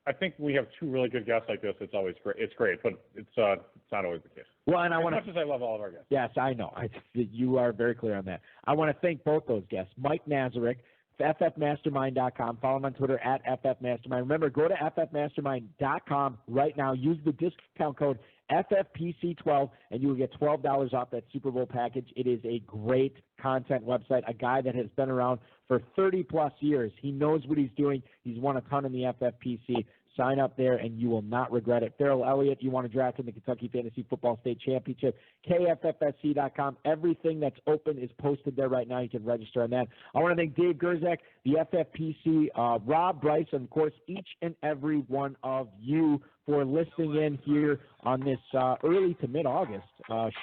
I think we have 2 really good guests like this. It's always great. It's great, but it's not always the case. Well, and as much as I love all of our guests. Yes, I know. You are very clear on that. I want to thank both those guests, Mike Nazarek, FFMastermind.com. Follow him on Twitter at FFMastermind. Remember, go to FFMastermind.com right now. Use the discount code FFPC12, and you will get $12 off that Super Bowl package. It is a great content website, a guy that has been around for 30-plus years. He knows what he's doing. He's won a ton in the FFPC. Sign up there, and you will not regret it. Ferrell Elliott, you want to draft in the Kentucky Fantasy Football State Championship, KFFSC.com. Everything that's open is posted there right now. You can register on that. I want to thank Dave Gerzak, the FFPC, Rob, Bryce, and, of course, each and every one of you for listening in here on this early to mid-August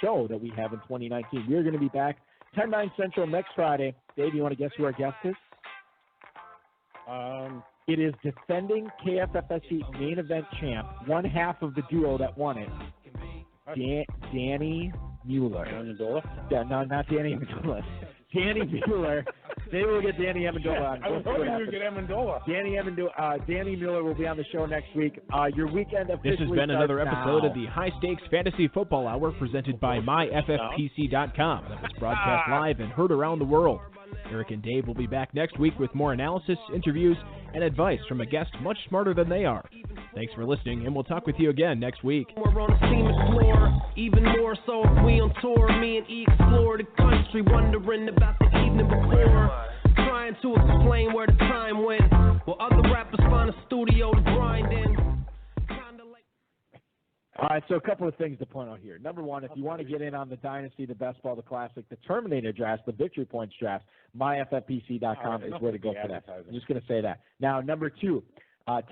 show that we have in 2019. We're going to be back 10/9 Central next Friday. Dave, you want to guess who our guest is? It is defending KFFSC main event champ, one half of the duo that won it, Danny Mueller. No, not Danny Amendola. Danny Mueller. They will get Danny Amendola on. I was hoping you would get Amendola. Danny Mueller will be on the show next week. Your weekend officially This has been another episode now. of the High Stakes Fantasy Football Hour presented by MyFFPC.com. That was broadcast live and heard around the world. Eric and Dave will be back next week with more analysis, interviews, and advice from a guest much smarter than they are. Thanks for listening, and we'll talk with you again next week. We're on the famous floor, even more so if we on tour. Me and E explore the country, wondering about the evening before. Trying trying to explain where the time went. While other rappers find a studio to grind in. Kinda like. All right, so a couple of things to point out here. Number one, if you want to get in on the Dynasty, the Best Ball, the Classic, the Terminator drafts, the Victory Points drafts, myffpc.com is where to go for that. I'm just going to say that. Now, number two,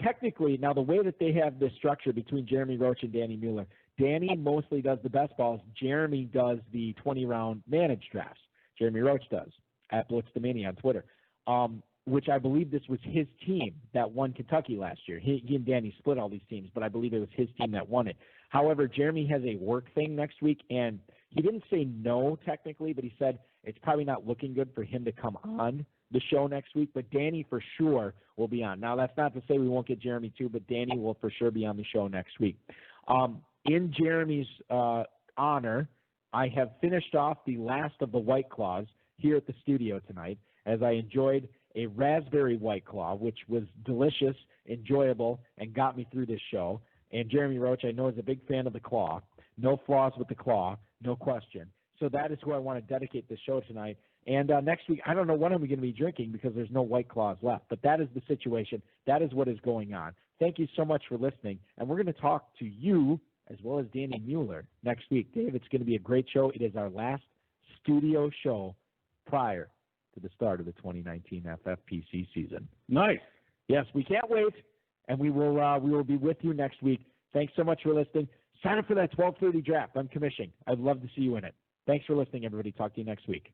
technically, now the way that they have this structure between Jeremy Roach and Danny Mueller, Danny mostly does the best balls. Jeremy does the 20-round managed drafts. Jeremy Roach does, at Blitz the Mania on Twitter, which I believe this was his team that won Kentucky last year. He and Danny split all these teams, but I believe it was his team that won it. However, Jeremy has a work thing next week, and he didn't say no technically, but he said it's probably not looking good for him to come on the show next week, but Danny for sure will be on. Now, that's not to say we won't get Jeremy too, but Danny will for sure be on the show next week. In Jeremy's honor, I have finished off the last of the White Claws here at the studio tonight, as I enjoyed a raspberry White Claw, which was delicious, enjoyable, and got me through this show. And Jeremy Roach, I know, is a big fan of the Claw. No flaws with the Claw, no question. So that is who I want to dedicate this show tonight. And next week, I don't know what I'm going to be drinking because there's no White Claws left. But that is the situation. That is what is going on. Thank you so much for listening. And we're going to talk to you as well as Danny Mueller next week. Dave, it's going to be a great show. It is our last studio show prior to the start of the 2019 FFPC season. Nice. Yes, we can't wait, and we will be with you next week. Thanks so much for listening. Sign up for that 12:30 draft. I'm commissioning. I'd love to see you in it. Thanks for listening, everybody. Talk to you next week.